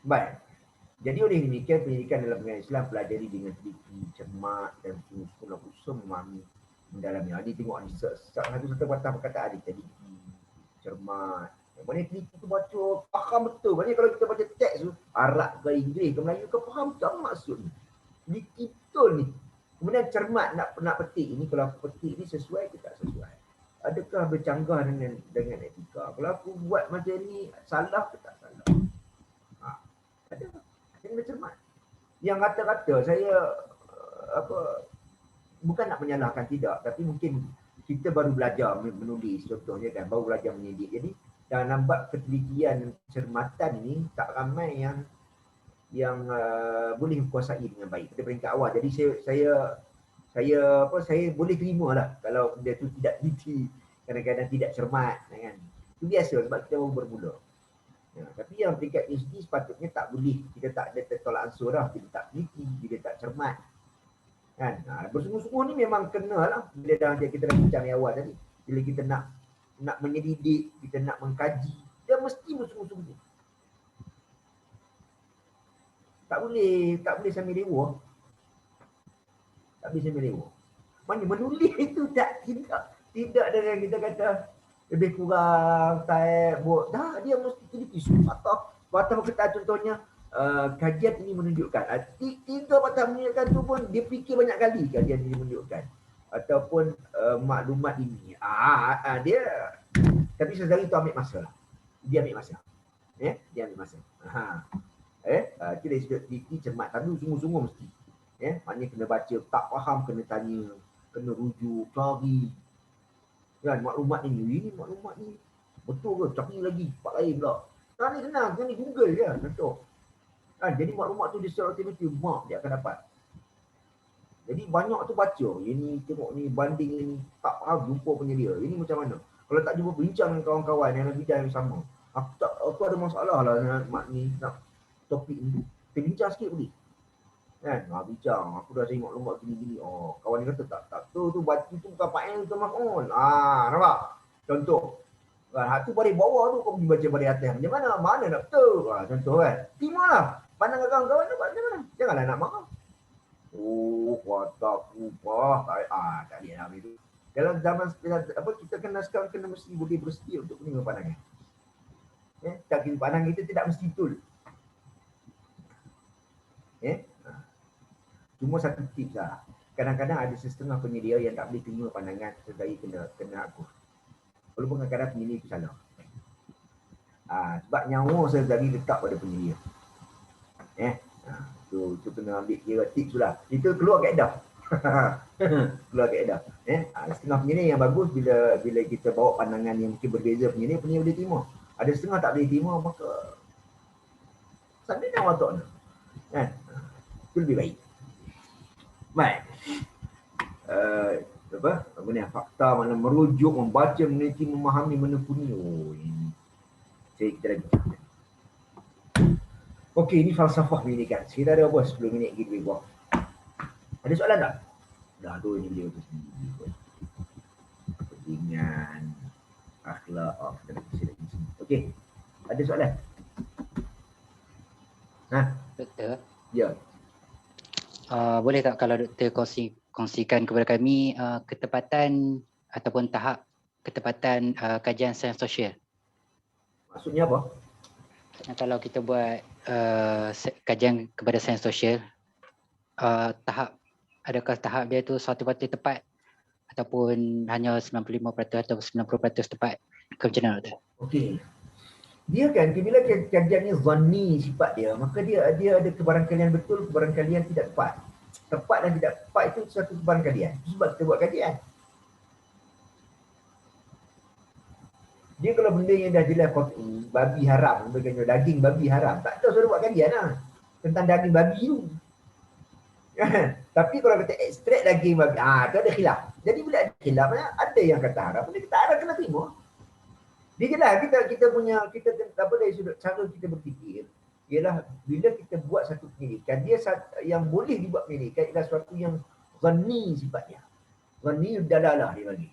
Speaker 1: Baik. Jadi oleh demikian pendidikan dalam agama Islam pelajari dengan teliti, cermat dan sungguh-sungguh usaha memahami mendalami. Ini tengok ni satu patah perkataan ni, teliti, cermat. Yang mana teliti tu baca faham betul. Maksudnya kalau kita baca teks tu Arab ke Inggeris ke Melayu ke faham betul apa maksud ni. Teliti betul ni. Kemudian cermat nak petik ini, kalau aku petik ni sesuai ke tak sesuai. Adakah bercanggah dengan etika? Kalau aku buat macam ni salah ke tak salah? Ada. Kena cermat. Yang kata-kata saya bukan nak menyalahkan, tidak, tapi mungkin kita baru belajar menulis contohnya kan, baru belajar menyidik. Jadi dalam bab ketelitian dan cermatan ini tak ramai yang boleh menguasai dengan baik pada peringkat awal. Jadi saya boleh terima lah kalau dia tu tidak teliti, kadang-kadang tidak cermat kan. Itu biasa sebab kita baru bermula. Ya, tapi yang peringkat PhD sepatutnya tak boleh, kita tak ada tertolak ansur lah, kita tak teliti, kita tak cermat kan. Bersungguh-sungguh ni memang kena lah, bila kita dah bincang yang awal tadi, bila kita nak menyelidik, kita nak mengkaji, dia mesti bersungguh-sungguh. Tak boleh sambil lewa. Tak boleh sambil lewa. Mana menulis itu tidak dengan kita kata lebih kurang taib buat. Dia mesti teliti patah perkataan. Contohnya kajian ini menunjukkan, tiga patah menunjukkan tu pun dia fikir banyak kali kajian ini menunjukkan, ataupun maklumat ini dia, tapi sesekali tu ambil masa lah. Dia ambil masa. Dia ambil masa. Kita dari sudut teliti, cermat, tapi sungguh-sungguh mesti. Maknanya kena baca, tak faham kena tanya, kena rujuk, cari. Kan maklumat ini maklumat ni betul ke? Cari lagi, tempat lain pula. Ni senang, ni Google je, contoh. Kan, jadi maklumat tu dia secara otomatik dia akan dapat. Jadi banyak tu baca, ini tengok ni, banding ni, tak faham, jumpa penyedia. Ini macam mana? Kalau tak jumpa, bincang dengan kawan-kawan yang ada bidang yang sama. Aku ada masalah lah nak topik ni. Kita bincang sikit boleh. Kan? Bincang, aku dah tengok maklumat gini-gini. Kawan dia kata tak tu baca tu bukan fa'il ke maf'ul. Nampak? Contoh. Kan, tu baris bawah tu kau pergi baca baris atas. Macam mana? Mana nak betul? Contoh kan. Timalah. Pandang kawan-kawan tu macam mana? Janganlah nak marah. Watak upah. Tak boleh lah itu. Dalam zaman kita sekarang kena mesti boleh bersedia untuk menerima pandangan. Tak kira pandangan kita tidak mesti betul. Cuma satu tips lah. Kadang-kadang ada setengah penyedia yang tak boleh terima pandangan sesekali kena aku. Walaupun kadang-kadang penyedia itu salah. Sebab nyawa sesekali letak pada penyedia. Itu kena ambil kira tips lah. Itu keluar kaedah. Keluar kaedah. Setengah penyedia yang bagus bila kita bawa pandangan yang mungkin berbeza penyedia boleh terima. Ada setengah tak boleh terima, maka sambil nak watak ni. Itu lebih baik. Baik. Apa ni? Fakta mana merujuk, membaca, meneliti, memahami, menekuni. Ini saya kita lagi. Okey, ini falsafah pendidikan. Kita ada apa? 10 minit lagi lebih kurang. Ada soalan tak? Dah tu ini beliau tu sendiri. Kepentingan akhlak. Okey. Ada soalan?
Speaker 8: Doktor.
Speaker 1: Ya.
Speaker 8: Boleh tak kalau doktor kongsikan kepada kami ketepatan ataupun tahap ketepatan kajian sains sosial?
Speaker 1: Maksudnya apa?
Speaker 8: Kalau kita buat kajian kepada sains sosial, adakah tahap dia tu 100% tepat ataupun hanya 95% atau 90% tepat? Macam mana doktor?
Speaker 1: Okey. Dia kan bila kajian ni zanni sifat dia, maka dia ada kebarangkalian betul, kebarangkalian tidak tepat. Tepat dan tidak tepat itu satu kebarangkalian. Itu sebab kita buat kajian. Dia kalau benda yang dah jelas babi haram, contohnya daging babi haram, tak tahu suruh buat kajian lah tentang daging babi tu. Tapi kalau kita ekstrak daging babi, tu ada khilaf. Jadi bila ada khilaf, ada yang kata haram, ada kata haram, kena terima. Dia jelas kita dari sudut cara kita berfikir ialah bila kita buat satu penyelidikan, dia yang boleh dibuat penyelidikan ialah sesuatu yang zanni sifatnya. Zanni dalalah dia bagi.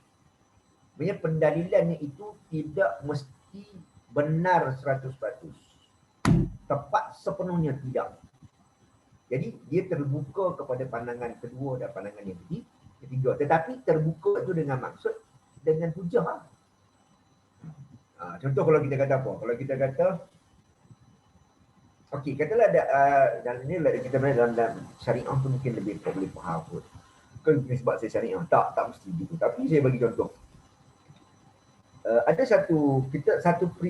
Speaker 1: Maksudnya pendalilannya itu tidak mesti benar 100%. Tepat sepenuhnya tidak. Jadi dia terbuka kepada pandangan kedua dan pandangan yang ketiga. Tetapi terbuka itu dengan maksud, dengan hujah. Contoh kalau kita kata apa? Kalau kita kata, okey, katalah dalam ni kita dalam syariah tu mungkin lebih boleh faham kot. Bukan sebab saya syariah, tak mesti gitu. Tapi saya bagi contoh. Ada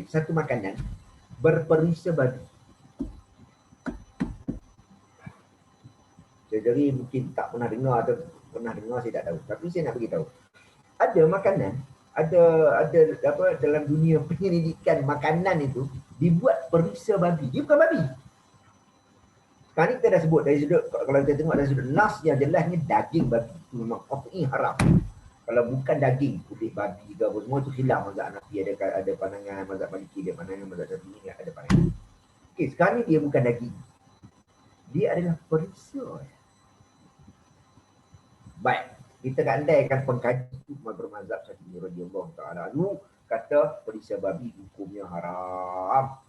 Speaker 1: satu makanan berperisa babi. Jadi mungkin tak pernah dengar atau pernah dengar, saya tak tahu. Tapi saya nak beritahu. Ada makanan, ada apa dalam dunia penyelidikan makanan itu dibuat perisa babi. Dia bukan babi. Sekarang ni kita dah sebut dari sudut, kalau kita tengok dari sudut nas yang jelasnya daging babi itu memang qat'i haram. Kalau bukan daging putih babi ke apa semua itu khilaf mazhab Hanafi, ada pandangan mazhab Maliki, ada pandangan mazhab Syafi'i, ada pandangan. Okey, sekarang ni dia bukan daging. Dia adalah perisa. Baik, kita nak andaikan pengkaji itu bermazhab Syafi'i radhiyallahu taala anhu kata perisa babi hukumnya haram.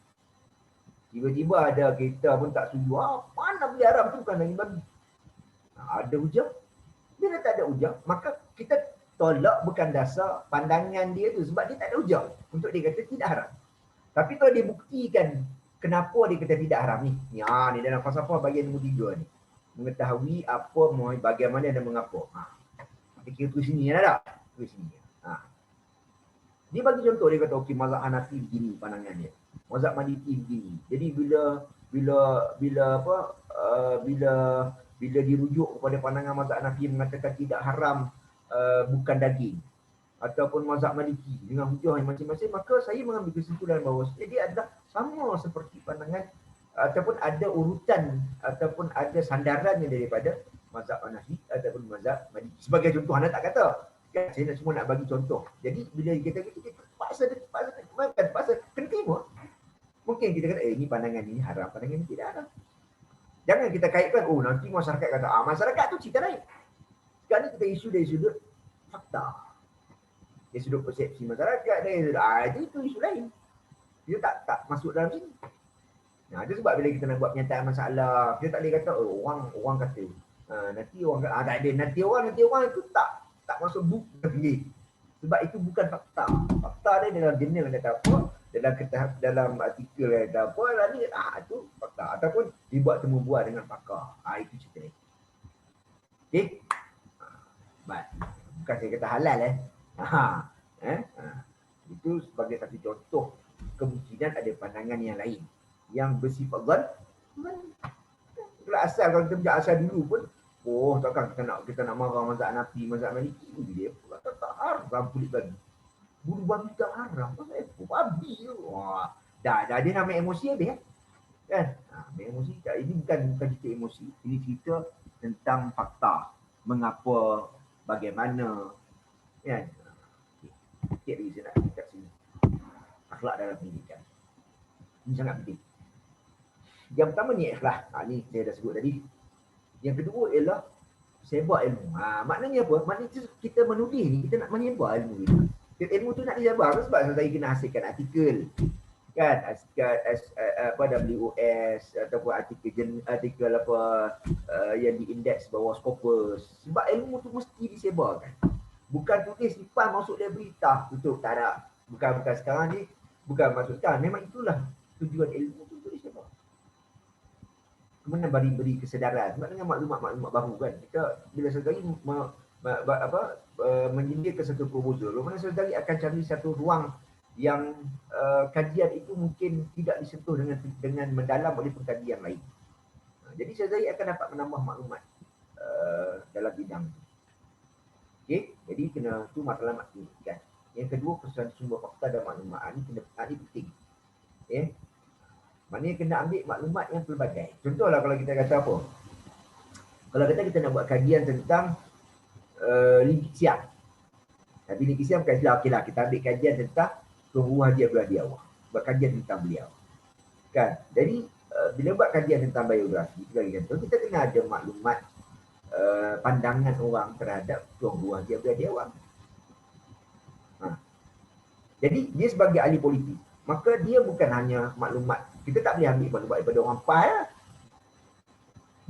Speaker 1: Tiba-tiba ada kita pun tak setuju. Mana boleh haram tu bukan daging babi. Ada hujah. Bila tak ada hujah, maka kita tolak bukan dasar pandangan dia tu sebab dia tak ada hujah untuk dia kata tidak haram. Tapi kalau dia buktikan kenapa dia kata tidak haram ni. Ni dalam falsafah bahagian nombor 3 ni. Mengetahui apa, bagaimana dan mengapa. Kita kira tu sini ada tak? Tu sini. Dia bagi contoh, dia kata okey mazhab Hanafi begini pandangan dia. Mazhab Maliki begini. Jadi bila dirujuk kepada pandangan mazhab Hanafi mengatakan tidak haram bukan daging ataupun mazhab Maliki dengan hujah yang masing-masing, maka saya mengambil kesimpulan bahawa dia adalah sama seperti pandangan ataupun ada urutan ataupun ada sandarannya daripada mazhab Hanafi ataupun mazhab Maliki. Sebagai contoh, anda tak kata kan, saya semua nak bagi contoh. Jadi bila kita paksa kena terima. Mungkin kita kata ini pandangan ini haram, pandangan ini tidak haram. Jangan kita kaitkan nanti masyarakat kata masyarakat tu cerita lain. Sekarang ni kita isu dari sudut fakta. Dari sudut persepsi masyarakat, dari sudut itu isu lain. Kita tak masuk dalam sini. Itu sebab bila kita nak buat penyataan masalah, kita tak boleh kata orang kata. Nanti orang kata tak ada, nanti orang itu tak masuk buku lagi. Sebab itu bukan fakta. Fakta dia dalam jurnal yang kata apa, dalam artikel yang kata apa, ni itu fakta. Ataupun dibuat temu buah dengan pakar. Itu cerita ni. Okey? Baik. Bukan saya kata halal Itu sebagai satu contoh kemungkinan ada pandangan yang lain yang bersifat zon. Kalau kita bincang asal dulu pun, takkan kita nak marah mazhab Hanafi, mazhab Maliki dia kata tak haram kulit babi. Bulu babi tak haram. Pasal apa? Babi tu. Dah dia nama emosi habis kan? Emosi tak, ini bukan cerita emosi, ini cerita tentang fakta. Mengapa, bagaimana kan? Sikit lagi saya nak dekat sini. Akhlak dalam pendidikan. Ini sangat penting. Yang pertama ni ikhlas. Ni saya dah sebut tadi. Yang kedua ialah sebar ilmu. Maknanya apa? Maknanya kita menulis ni, kita nak menyebar ilmu ni. Ilmu tu nak disebar sebab saya kena hasilkan artikel. Kan? WOS ataupun artikel yang diindeks bawah Scopus. Sebab ilmu tu mesti disebarkan. Bukan tulis simpan masuk library tutup, tak ada. Bukan sekarang ni, bukan masuk sekarang. Memang itulah tujuan ilmu tu untuk disebar. Kemudian beri kesedaran. Sebab dengan maklumat-maklumat baru kan, kita bila sekali menyediakan satu proposal, mana sekali akan cari satu ruang yang kajian itu mungkin tidak disentuh dengan mendalam oleh pengkaji yang lain. Jadi sekali akan dapat menambah maklumat dalam bidang itu. Okey, jadi kena tu masalah maklumat kan. Yang kedua, persoalan sumber fakta dan maklumat ini penting. Okey. Maknanya kena ambil maklumat yang pelbagai. Contohlah kalau kita kata apa? Kalau kita nak buat kajian tentang Limpi Siam. Tapi Limpi Siam okeylah kita ambil kajian tentang Tuan Guru Haji Abdul Hadi Awang. Buat kajian tentang beliau. Kan? Jadi bila buat kajian tentang biografi, kita kena ada maklumat pandangan orang terhadap Tuan Guru Haji Abdul Hadi Awang. Jadi dia sebagai ahli politik, maka dia bukan hanya maklumat. Kita tak boleh ambil maklumat daripada orang PAS.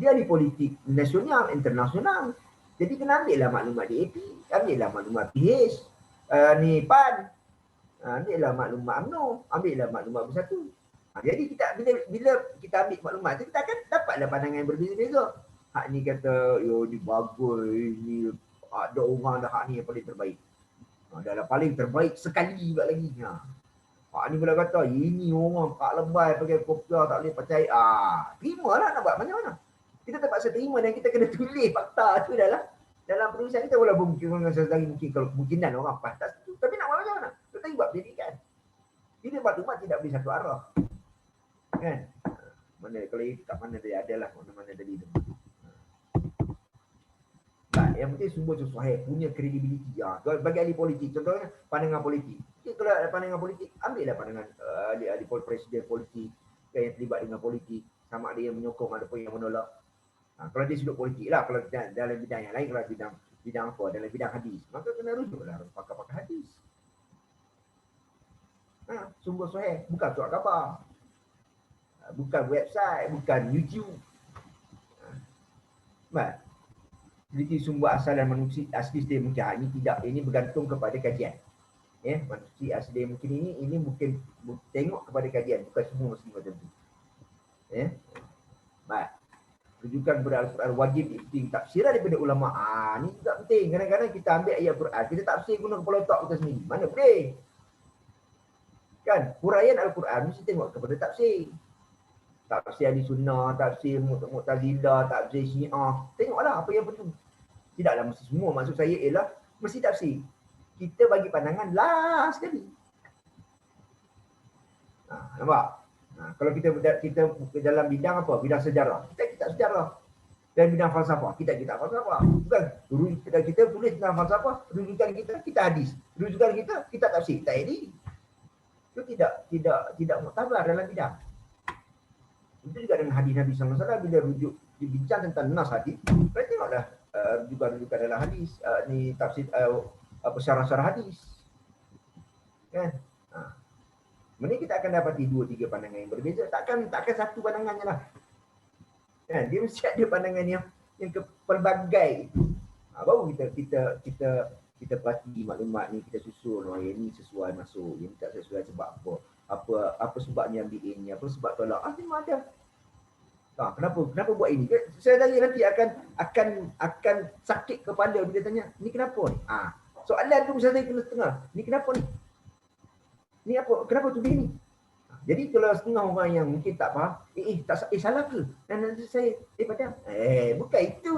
Speaker 1: Dia ahli politik nasional, internasional. Jadi kena ambil lah maklumat DAP, ambil lah maklumat PH, ni PAN, ambil lah maklumat UMNO, ambil lah maklumat Bersatu. Jadi kita bila kita ambil maklumat tu, kita akan dapatlah pandangan yang berbeza-beza. Hak ni kata, yo ni bagus, ni ada orang dah hak ni yang paling terbaik. Dah lah paling terbaik sekali juga lagi. Hak ni pula kata, ini orang kak lebay pakai kopiah tak boleh percaya. Terimalah nak buat mana-mana. Kita terpaksa terima dan kita kena tulis fakta tu dalam penulisan kita. Walaupun mungkin sesekali mungkin kalau kemungkinan orang pas tak setuju. Tapi nak buat macam mana? Tetapi buat pendidikan. Jadi maklumat tidak boleh satu arah. Kan? Mana kalau kat mana dia ada lah mana-mana tadi tu. Tak, yang penting sumber sesuai, punya kredibiliti. Bagi ahli politik, contohnya pandangan politik. Kalau ada pandangan politik, ambillah pandangan ahli presiden politik yang terlibat dengan politik. Sama ada yang menyokong ataupun yang menolak. Kalau dia sudut politik lah, kalau dalam bidang yang lain, kalau bidang apa, dalam bidang hadis, maka kena rujuklah pakar-pakar hadis. Sumber sahih, bukan surat khabar. Bukan website, bukan YouTube. Baik. Jadi sumber asal dan manusia asli sedia mungkin ini tidak, ini bergantung kepada kajian. Manusia asli mungkin ini mungkin tengok kepada kajian, bukan semua mesti macam tu. Baik. Rujukan kepada Al-Quran wajib ikting tafsiran daripada ulama. Ni juga penting. Kadang-kadang kita ambil ayat Quran, kita tafsir guna kepala otak kita sendiri. Mana boleh? Kan, huraian Al-Quran mesti tengok kepada tafsir. Tafsir ahli sunnah, tafsir Mu'tazilah, tafsir Syiah. Tengoklah apa yang perlu. Tidaklah mesti semua. Maksud saya ialah mesti tafsir. Kita bagi pandangan last sekali. Nampak? Kalau kita dalam bidang apa? Bidang sejarah. Kita kitab sejarah. Dan bidang falsafah. Kita kitab falsafah. Bukan. Kita tulis tentang falsafah. Rujukan kita hadis. Rujukan kita tafsir. Tak ini. Itu tidak muktabar dalam bidang. Itu juga dengan hadis Nabi SAW bila rujuk dibincang tentang nas hadis, kita tengoklah rujukan dalam hadis, ni tafsir syarah-syarah hadis. Kan? Mungkin kita akan dapati 2-3 pandangan yang berbeza. Takkan satu pandangannya lah. Kan? Dia mesti ada pandangan yang pelbagai. Baru kita pasti maklumat ni kita susun, yang ni sesuai masuk, yang tak sesuai sebab apa. Apa sebabnya ambil ini, apa sebab tolak. Memang ada. Kenapa buat ini? Saya tanya nanti akan sakit kepala bila tanya, ni kenapa ni? Soalan tu saya kena setengah. Ni kenapa ni? Ni apa? Kenapa tulis ni? Jadi kalau setengah orang yang mungkin tak faham, salah ke? Dan nanti saya, padam. Bukan itu.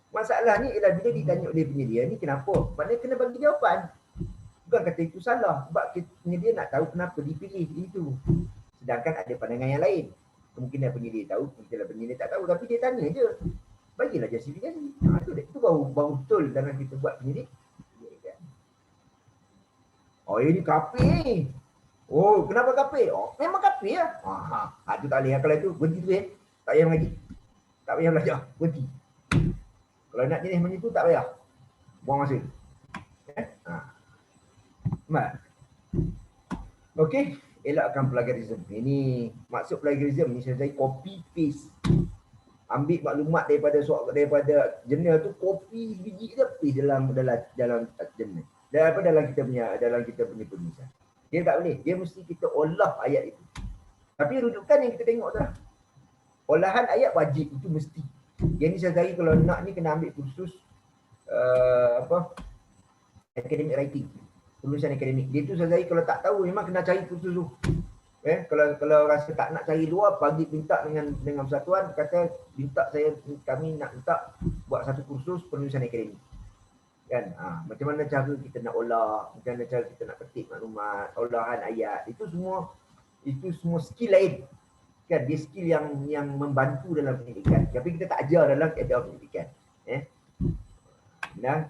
Speaker 1: Masalah ni ialah bila ditanya oleh penyedia, ni kenapa? Maknanya kena bagi jawapan. Bukan kata itu salah. Sebab penyedia nak tahu kenapa dipilih itu. Sedangkan ada pandangan yang lain. Kemungkinan penyedia tahu, kemungkinan penyedia tak tahu. Tapi dia tanya je. Bagilah justifikasi. Itu baru betul dalam kita buat penyedia. Ini kafir ni. Kenapa kafir? Memang kafir lah. Itu tak boleh. Kalau itu berhenti tu tak payah lagi. Tak payah belajar. Berhenti. Kalau nak jenis macam tu tak payah. Buang masa. Okey, elakkan plagiarism. Ini maksud plagiarism ni saya copy paste. Ambil maklumat daripada jurnal tu, copy biji dia paste dalam jurnal. Dalam kita punya penulisan. Dia tak boleh. Dia mesti kita olah ayat itu. Tapi rujukan yang kita tengok tu lah. Olahan ayat wajib itu mesti. Yang ni saya cari kalau nak ni kena ambil kursus academic writing. Penulisan akademik. Dia tu saya kalau tak tahu memang kena cari kursus tu. Kalau rasa tak nak cari luar, pagi minta dengan persatuan, kata kami nak minta buat satu kursus penulisan akademik. Kan? Macam mana cara kita nak olah, macam mana cara kita nak petik maklumat, olahan ayat, itu semua skill lain. Kan? Dia skill yang membantu dalam pendidikan. Tapi kita tak ajar dalam keadaan pendidikan.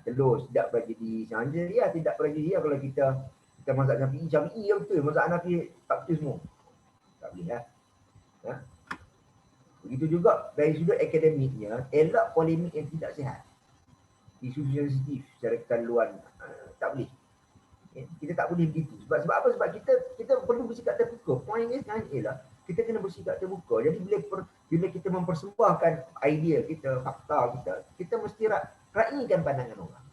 Speaker 1: Telur tidak tragedi sahaja tidak tragedi kalau kita mazhab Syafi'i yang betul, mazhab Hanafi tak betul semua. Tak boleh lah. Begitu juga dari sudut akademiknya, elak polemik yang tidak sihat. Isu sensitif secara keterlaluan tak boleh. Kita tak boleh begitu. Sebab apa? Sebab kita perlu bersikap terbuka. Poinnya sekarang ialah kita kena bersikap terbuka. Jadi bila kita mempersembahkan idea kita, fakta kita, kita mesti raikan pandangan orang.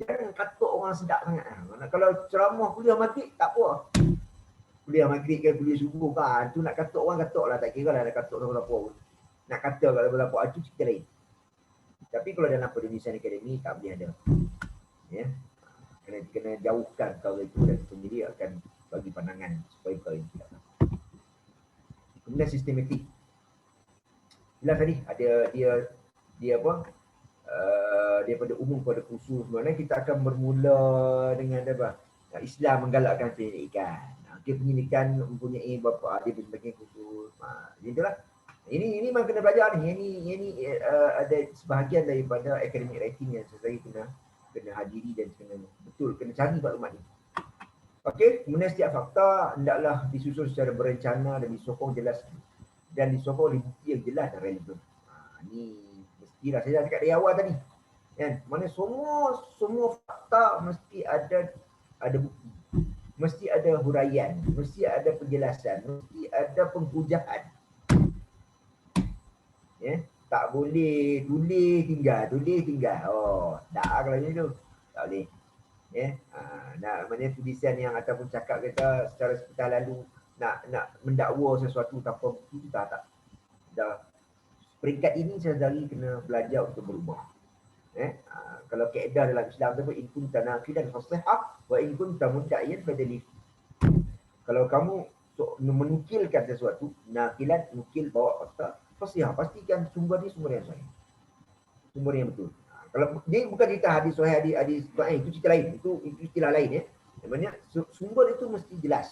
Speaker 1: Jangan katuk orang sedap sangat. Kalau ceramah kuliah maghrib tak apa. Kuliah maghrib ke kuliah subuh kan, tu nak katuk orang katuk lah, tak kira lah nak katuk berapa pun. Nak kata kalau berapa itu cerita lain. Tapi kalau dalam perniagaan akademik tak boleh ada. Ya. Kena jauhkan kalau itu dan sendiri akan bagi pandangan supaya perkara ini tidak. Kemudian sistematik. Jelas tadi ada dia apa? Daripada umum pada khusus. Mana kita akan bermula dengan apa? Islam menggalakkan penyelidikan. Okey, penyelidikan mempunyai beberapa dia berbagai khusus. Itulah. Ini memang kena belajar ni. Ini ada sebahagian daripada academic writing yang saya kena hadiri dan kena cari maklumat ni. Okey, kemudian setiap fakta hendaklah disusun secara berencana dan disokong jelas dan disokong oleh bukti yang jelas dan relevan. Ni mestilah saya dah cakap dari awal tadi. Kan? Mana semua fakta mesti ada bukti. Mesti ada huraian, mesti ada penjelasan, mesti ada penghujahan. Ya, tak boleh tulis tinggal. Oh, tak kalau macam tu. Tak boleh. Ya. Maknanya tulisan yang ataupun cakap kita secara sepatah lalu nak mendakwa sesuatu tanpa bukti, tak. Dah peringkat ini saudari kena belajar untuk berubah. Kalau kaedah dalam Islam tu in kunta naqidan fasihah wa in kunta mudda'iyan fadalil. Kalau kamu menukilkan sesuatu, naqilan nukil bawa fakta, fasihah pastikan sumber dia sumber yang sahih. Sumber yang betul. Kalau dia bukan cerita hadis sahih, hadis dhaif, itu cerita lain, itu istilah lain ya. Maksudnya sumber itu mesti jelas.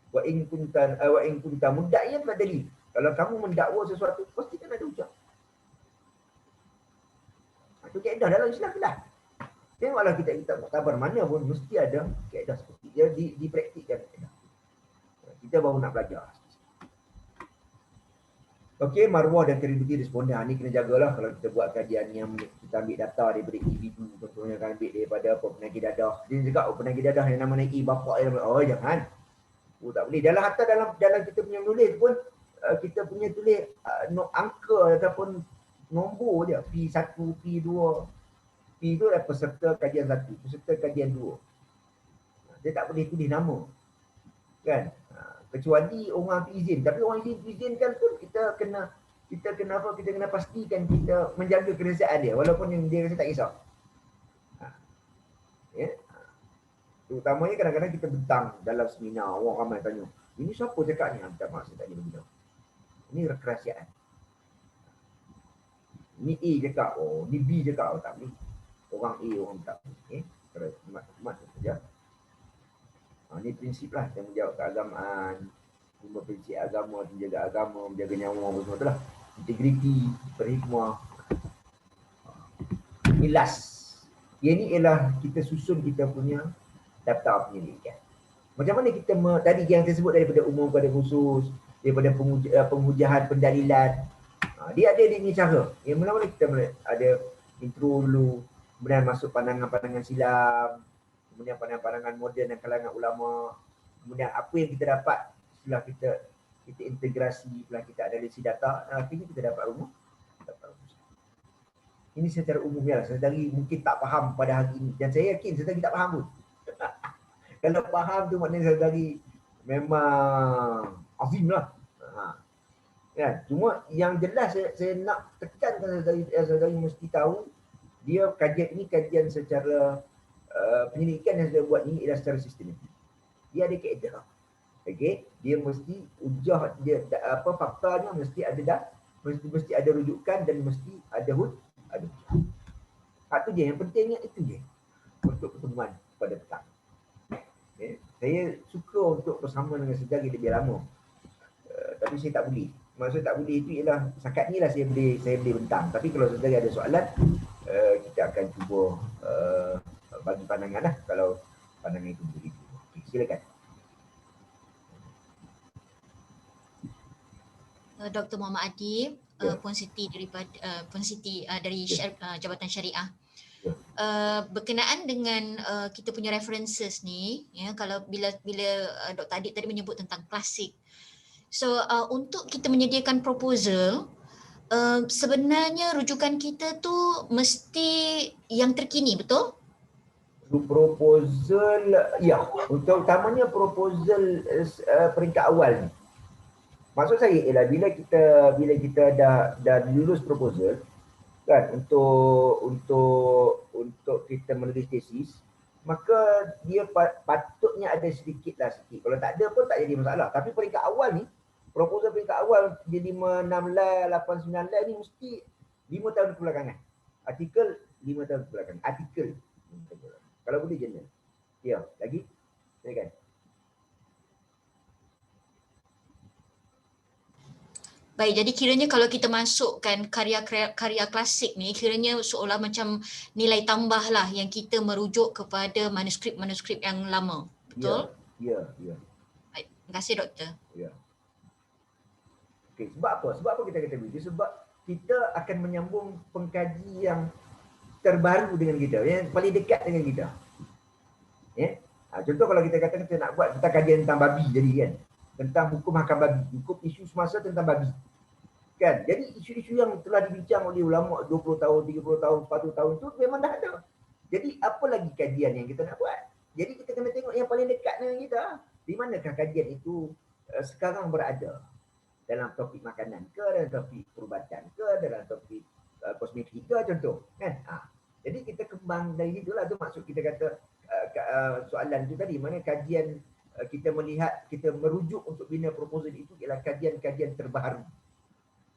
Speaker 1: Wa in kunta mudda'iyan fadalil. Kalau kamu mendakwa sesuatu, pastikan ada hujah. Itu kaedah dalam Islam lah. Tengoklah kita muktabar mana pun mesti ada kaedah seperti dia dipraktikkan kaedah. Kita baru nak belajar. Okey, maruah dan kredibiliti responden. Ini kena jagalah kalau kita buat kajian yang kita ambil data daripada individu. Contohnya kan ambil daripada penagih dadah. Dia cakap penagih dadah yang nama naik bapak dia. Oh jangan. Oh tak boleh. Dalam kita punya menulis pun kita punya tulis angka ataupun nombor dia, P1, P2. P itu adalah peserta kajian 1, peserta kajian 2. Dia tak boleh tulis nama. Kan? Kecuali orang tu izin. Tapi orang izinkan pun kita kena pastikan kita menjaga kerahsiaan dia walaupun yang dia rasa tak kisah. Ya. Terutamanya kadang-kadang kita bentang dalam seminar, orang ramai tanya, ini siapa cakap ni? Tak maksud tak boleh beritahu. Ini kerahsiaan. Ni A cakap, ni B cakap, tak boleh. Orang A, orang tak boleh. Maklumat saja. Ni prinsip lah, tanggungjawab keagamaan. 5 prinsip agama, menjaga agama, menjaga nyawa, semua tu lah. Integriti, berhikmah. Ini last. Yang ni ialah kita susun kita punya daftar penyelidikan. Macam mana kita, tadi yang saya sebut daripada umum pada khusus, daripada penghujahan, pendalilan. Dia ada ni cara. Yang mula-mula kita ada intro dulu, kemudian masuk pandangan-pandangan silam, kemudian pandangan-pandangan moden dan kalangan ulama, kemudian apa yang kita dapat setelah kita integrasi, setelah kita analisis data, akhirnya kita dapat rumus. Ini secara umum ya, saudari mungkin tak faham pada hari ini dan saya yakin saudari tak faham pun. Kalau faham tu maknanya saudari memang azim lah. Ya, cuma yang jelas saya nak tekankan saudari mesti tahu dia kajian secara penyelidikan yang saya buat ini ialah secara sistematik. Dia ada kaedah. Okey, dia mesti hujah dia faktanya mesti ada mesti ada rujukan dan mesti ada hujah. Hak tu je yang pentingnya, itu je untuk pertemuan pada petang. Okay. Saya suka untuk bersama dengan saudari lebih lama. Tapi saya tak boleh. Maksud tak boleh itu ialah setakat ni lah saya boleh bentang. Tapi kalau saudari ada soalan, kita akan cuba bagi pandangan lah kalau pandangan itu begitu. Okay, silakan.
Speaker 5: Dr. Muhammad Adib, Puan Siti dari Jabatan Syariah. Berkenaan dengan kita punya references ni, ya, kalau bila Dr. Adib tadi menyebut tentang klasik, So untuk kita menyediakan proposal, sebenarnya rujukan kita tu mesti yang terkini, betul?
Speaker 1: Proposal, ya, untuk utamanya proposal peringkat awal ni. Maksud saya ialah bila kita dah lulus proposal kan untuk kita menulis tesis, maka dia patutnya ada sikit. Kalau tak ada pun tak jadi masalah. Tapi peringkat awal ni, proposal peringkat awal dia 5, 6 lay, 8, 9 lay ni mesti 5 tahun kebelakangan. Artikel 5 tahun kebelakangan. Artikel. Kalau boleh jurnal. Ya, lagi? Silakan.
Speaker 5: Baik, jadi kiranya kalau kita masukkan karya klasik ni, kiranya seolah macam nilai tambah lah yang kita merujuk kepada manuskrip yang lama. Betul?
Speaker 1: Ya.
Speaker 5: Baik, terima kasih doktor.
Speaker 1: Ya. Okey, sebab apa? Sebab apa kita kata begitu? Sebab kita akan menyambung pengkaji yang terbaru dengan kita, yang paling dekat dengan kita. Ya. Contoh kalau kita kata kita nak buat tentang kajian tentang babi jadi kan. Tentang hukum hakam babi, hukum isu semasa tentang babi. Kan? Jadi isu-isu yang telah dibincang oleh ulama 20 tahun, 30 tahun, 40 tahun tu memang dah ada. Jadi apa lagi kajian yang kita nak buat? Jadi kita kena tengok yang paling dekat dengan kita. Di manakah kajian itu sekarang berada? Dalam topik makanan ke, dalam topik perubatan ke, dalam topik kosmetik ke contoh. Kan? Jadi kita kembang dari itulah tu maksud kita kata soalan tu tadi, mana kajian kita melihat, kita merujuk untuk bina proposal itu ialah kajian-kajian terbaru.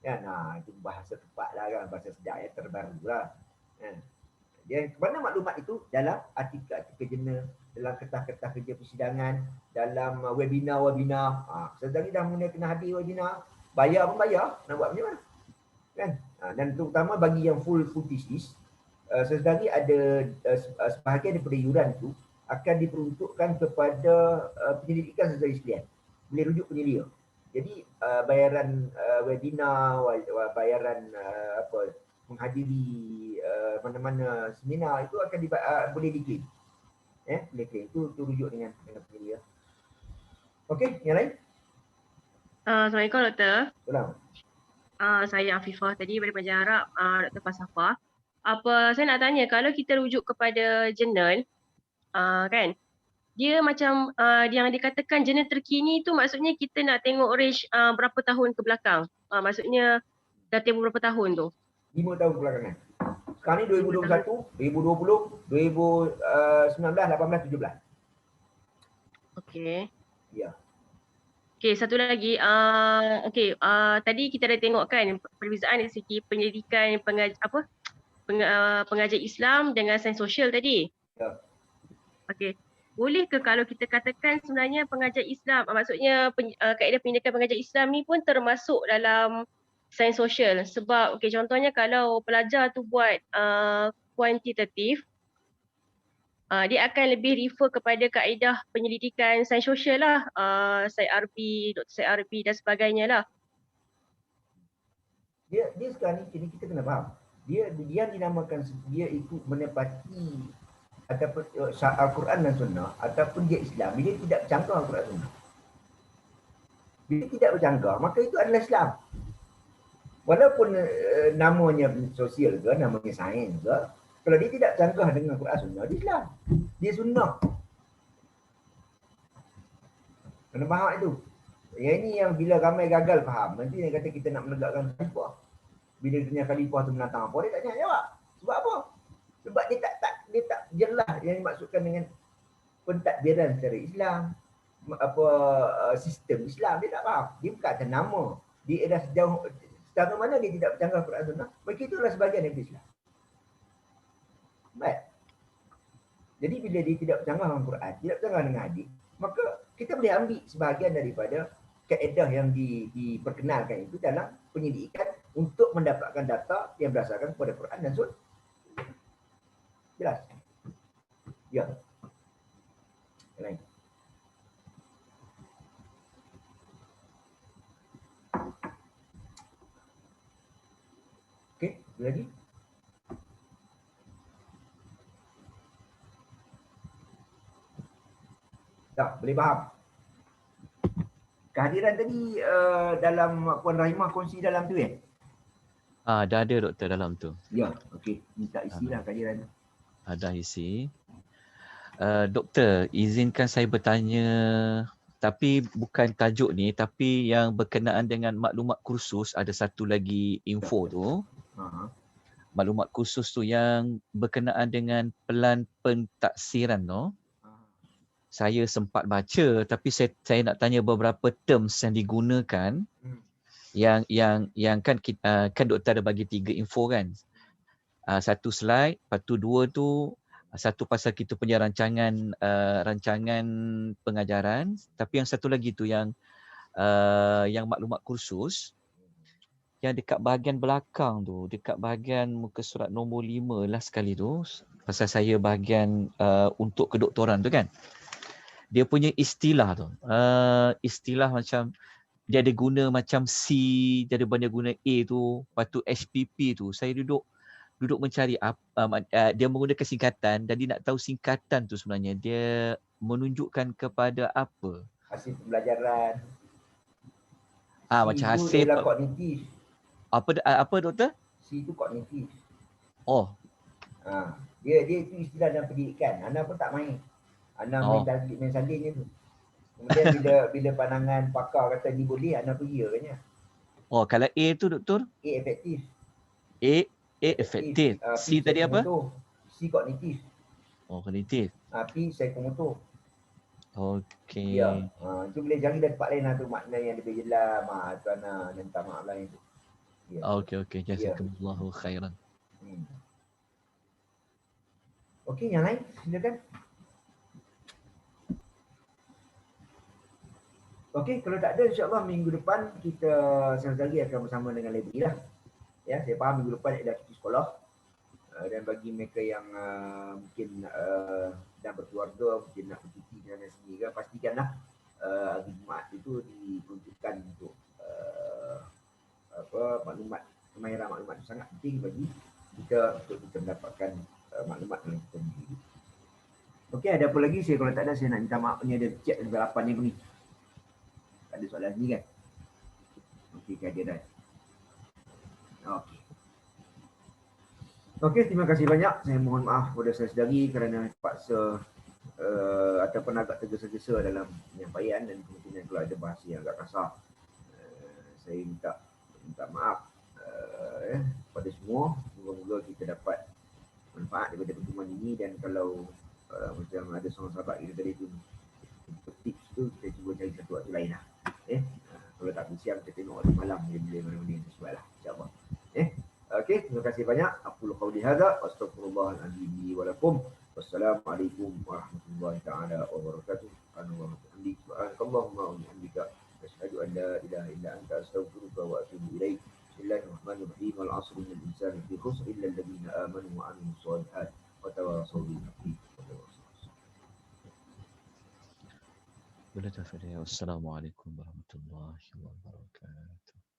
Speaker 1: Ya, itu bahasa tepat lah kan, bahasa sedap ya, terbaru lah. Dia mana maklumat itu dalam artikel-artikel jurnal, dalam kertas-kertas kerja persidangan, dalam webinar. Sedang ni dah mula kena hadir webinar, bayar pun bayar, nak buat macam mana? Kan? Dan terutama bagi yang full thesis, sedang ni ada sebahagian daripada yuran tu akan diperuntukkan kepada penyelidikan saudara sekalian. Boleh rujuk penyelia. Jadi bayaran webinar, bayaran menghadiri mana-mana seminar itu akan boleh diklaim. Boleh claim. Itu rujuk dengan penyelia. Okey, yang lain?
Speaker 7: Assalamualaikum doktor.
Speaker 1: Salam.
Speaker 7: Saya Afifah tadi daripada Pelajar Arab, Dr. Falsafah. Saya nak tanya, kalau kita rujuk kepada jurnal, kan, dia macam yang dikatakan jurnal terkini tu maksudnya kita nak tengok range berapa tahun ke belakang. Maksudnya dah tempoh berapa tahun tu?
Speaker 1: 5 tahun kebelakangan. Sekarang ni 2021, 2020, 2019, 18, 17.
Speaker 7: Okey.
Speaker 1: Ya.
Speaker 7: Okey, satu lagi. Tadi kita dah tengok kan perbezaan dari segi penyelidikan pengajar Islam dengan sains sosial tadi.
Speaker 1: Ya.
Speaker 7: Okey. Boleh ke kalau kita katakan sebenarnya pengajar Islam, maksudnya kaedah pendidikan pengajar Islam ni pun termasuk dalam sains sosial? Sebab contohnya kalau pelajar tu buat kuantitatif, dia akan lebih refer kepada kaedah penyelidikan sains sosial lah, Syed Arbi, Dr. Syed Arbi dan sebagainya lah.
Speaker 1: Dia sekarang ni kita kena faham. Dia dinamakan, dia ikut menepati ataupun Al-Quran dan Sunnah, ataupun dia Islam, bila tidak bercanggah Al-Quran dan Sunnah. Bila tidak bercanggah, maka itu adalah Islam. Walaupun namanya sosial ke, namanya sains ke, kalau dia tidak bercanggah dengan Al-Quran dan Sunnah, dia Islam. Dia Sunnah. Kena faham itu. Yang ini yang bila ramai gagal faham, nanti dia kata kita nak menegakkan khalifah. Bila dia khalifah tu menantang apa, dia tak nak jawab. Sebab apa? Sebab dia tak jelas yang dimaksudkan dengan pentadbiran secara Islam, sistem Islam, dia tak faham. Dia bukan atas nama. Dia dah sejauh mana dia tidak bercanggah Quran Sunnah, maka itulah sebahagian daripada Islam. Baik. Jadi bila dia tidak bercanggah dengan Quran, tidak bercanggah dengan hadis, maka kita boleh ambil sebahagian daripada kaedah yang diperkenalkan itu dalam penyelidikan untuk mendapatkan data yang berdasarkan kepada Quran dan Sunnah. Jelas? Ya. Yang lain. Okey, ada lagi? Tak, boleh faham? kehadiran tadi dalam Puan Rahimah kongsi dalam tu ya?
Speaker 2: Dah ada doktor dalam tu.
Speaker 1: Ya, okey. Minta isilah kehadiran tu.
Speaker 2: Dah isi. Doktor, izinkan saya bertanya, tapi bukan tajuk ni, tapi yang berkenaan dengan maklumat kursus, ada satu lagi info tu. Maklumat kursus tu yang berkenaan dengan pelan pentaksiran tu. Saya sempat baca, tapi saya nak tanya beberapa terms yang digunakan. Yang kan kan doktor ada bagi 3 info kan. Satu slide, lepas tu 2 tu satu pasal kita punya rancangan pengajaran, tapi yang satu lagi tu yang maklumat kursus yang dekat bahagian belakang tu, dekat bahagian muka surat nombor 5 last sekali tu, pasal saya bahagian untuk kedoktoran tu kan. Dia punya istilah tu, istilah macam dia ada guna macam C, dia ada banyak guna A tu, lepas tu HPP tu, saya duduk mencari dia menggunakan singkatan, jadi nak tahu singkatan tu sebenarnya dia menunjukkan kepada apa.
Speaker 1: Hasil pembelajaran.
Speaker 2: Macam hasil
Speaker 1: ialah kognitif.
Speaker 2: Apa doktor?
Speaker 1: C itu kognitif.
Speaker 2: Oh.
Speaker 1: Dia itu istilah dalam pendidikan. Ana pun tak main. Ana main salin je tu. Kemudian bila pandangan pakar kata ni boleh, ana pergi katanya.
Speaker 2: Oh, kalau A tu doktor?
Speaker 1: A efektif.
Speaker 2: A efektif. C tadi apa?
Speaker 1: C kognitif.
Speaker 2: Oh, kognitif.
Speaker 1: P psikomotor.
Speaker 2: Okey.
Speaker 1: Ya. Itu boleh cari dari tempat lain lah tu makna yang lebih jelas. Tu ana minta maaf lah itu. Ya.
Speaker 2: Okey. Jazakumullahu khairan.
Speaker 1: Okey, yang lain silakan. Okey, kalau tak ada insya-Allah minggu depan kita lagi akan bersama dengan library lah. Ya, saya faham minggu depan adalah cuti sekolah. Dan bagi mereka yang mungkin dah berkeluarga, mungkin nak bercuti dan sendiri kan, pastikanlah hari Jumaat itu diperuntukkan untuk maklumat, kemahiran maklumat itu sangat penting bagi kita untuk kita mendapatkan maklumat yang kita miliki. Okey, ada apa lagi? Kalau tak ada, saya nak minta maaf, ni ada chat level 8 ni pun ni. Tak ada soalan ni kan? Okey, kehadiran. Okey, terima kasih banyak. Saya mohon maaf kepada saya sendiri kerana terpaksa ataupun agak tergesa-gesa dalam penyampaian dan kemungkinan kalau ada bahasa yang agak kasar. Saya minta maaf kepada semua. Semoga-moga kita dapat manfaat daripada pertemuan ini, dan kalau macam ada seorang sahabat kita tadi tu tips tu, kita cuba cari satu waktu lain lah. Kalau tak siang, kita tengok waktu malam bila mana-mana yang sesuai lah, insyaAllah. Okey, terima kasih banyak. Aqulu qawli hadza wa astaghfirullahalazim li wa lakum. Wassalamualaikum warahmatullahi taala wabarakatuh. Subhanakallahumma wa bihamdika asyhadu an la ilaha illa anta astaghfiruka wa atubu ilaik. Bismillahirrahmanirrahim. Wal 'asri innal insana lafi khusr illa alladziina aamanu wa 'amilus shalihaati wa tawassaw bil haqqi wa tawassaw bis sabr. Assalamualaikum warahmatullahi wabarakatuh.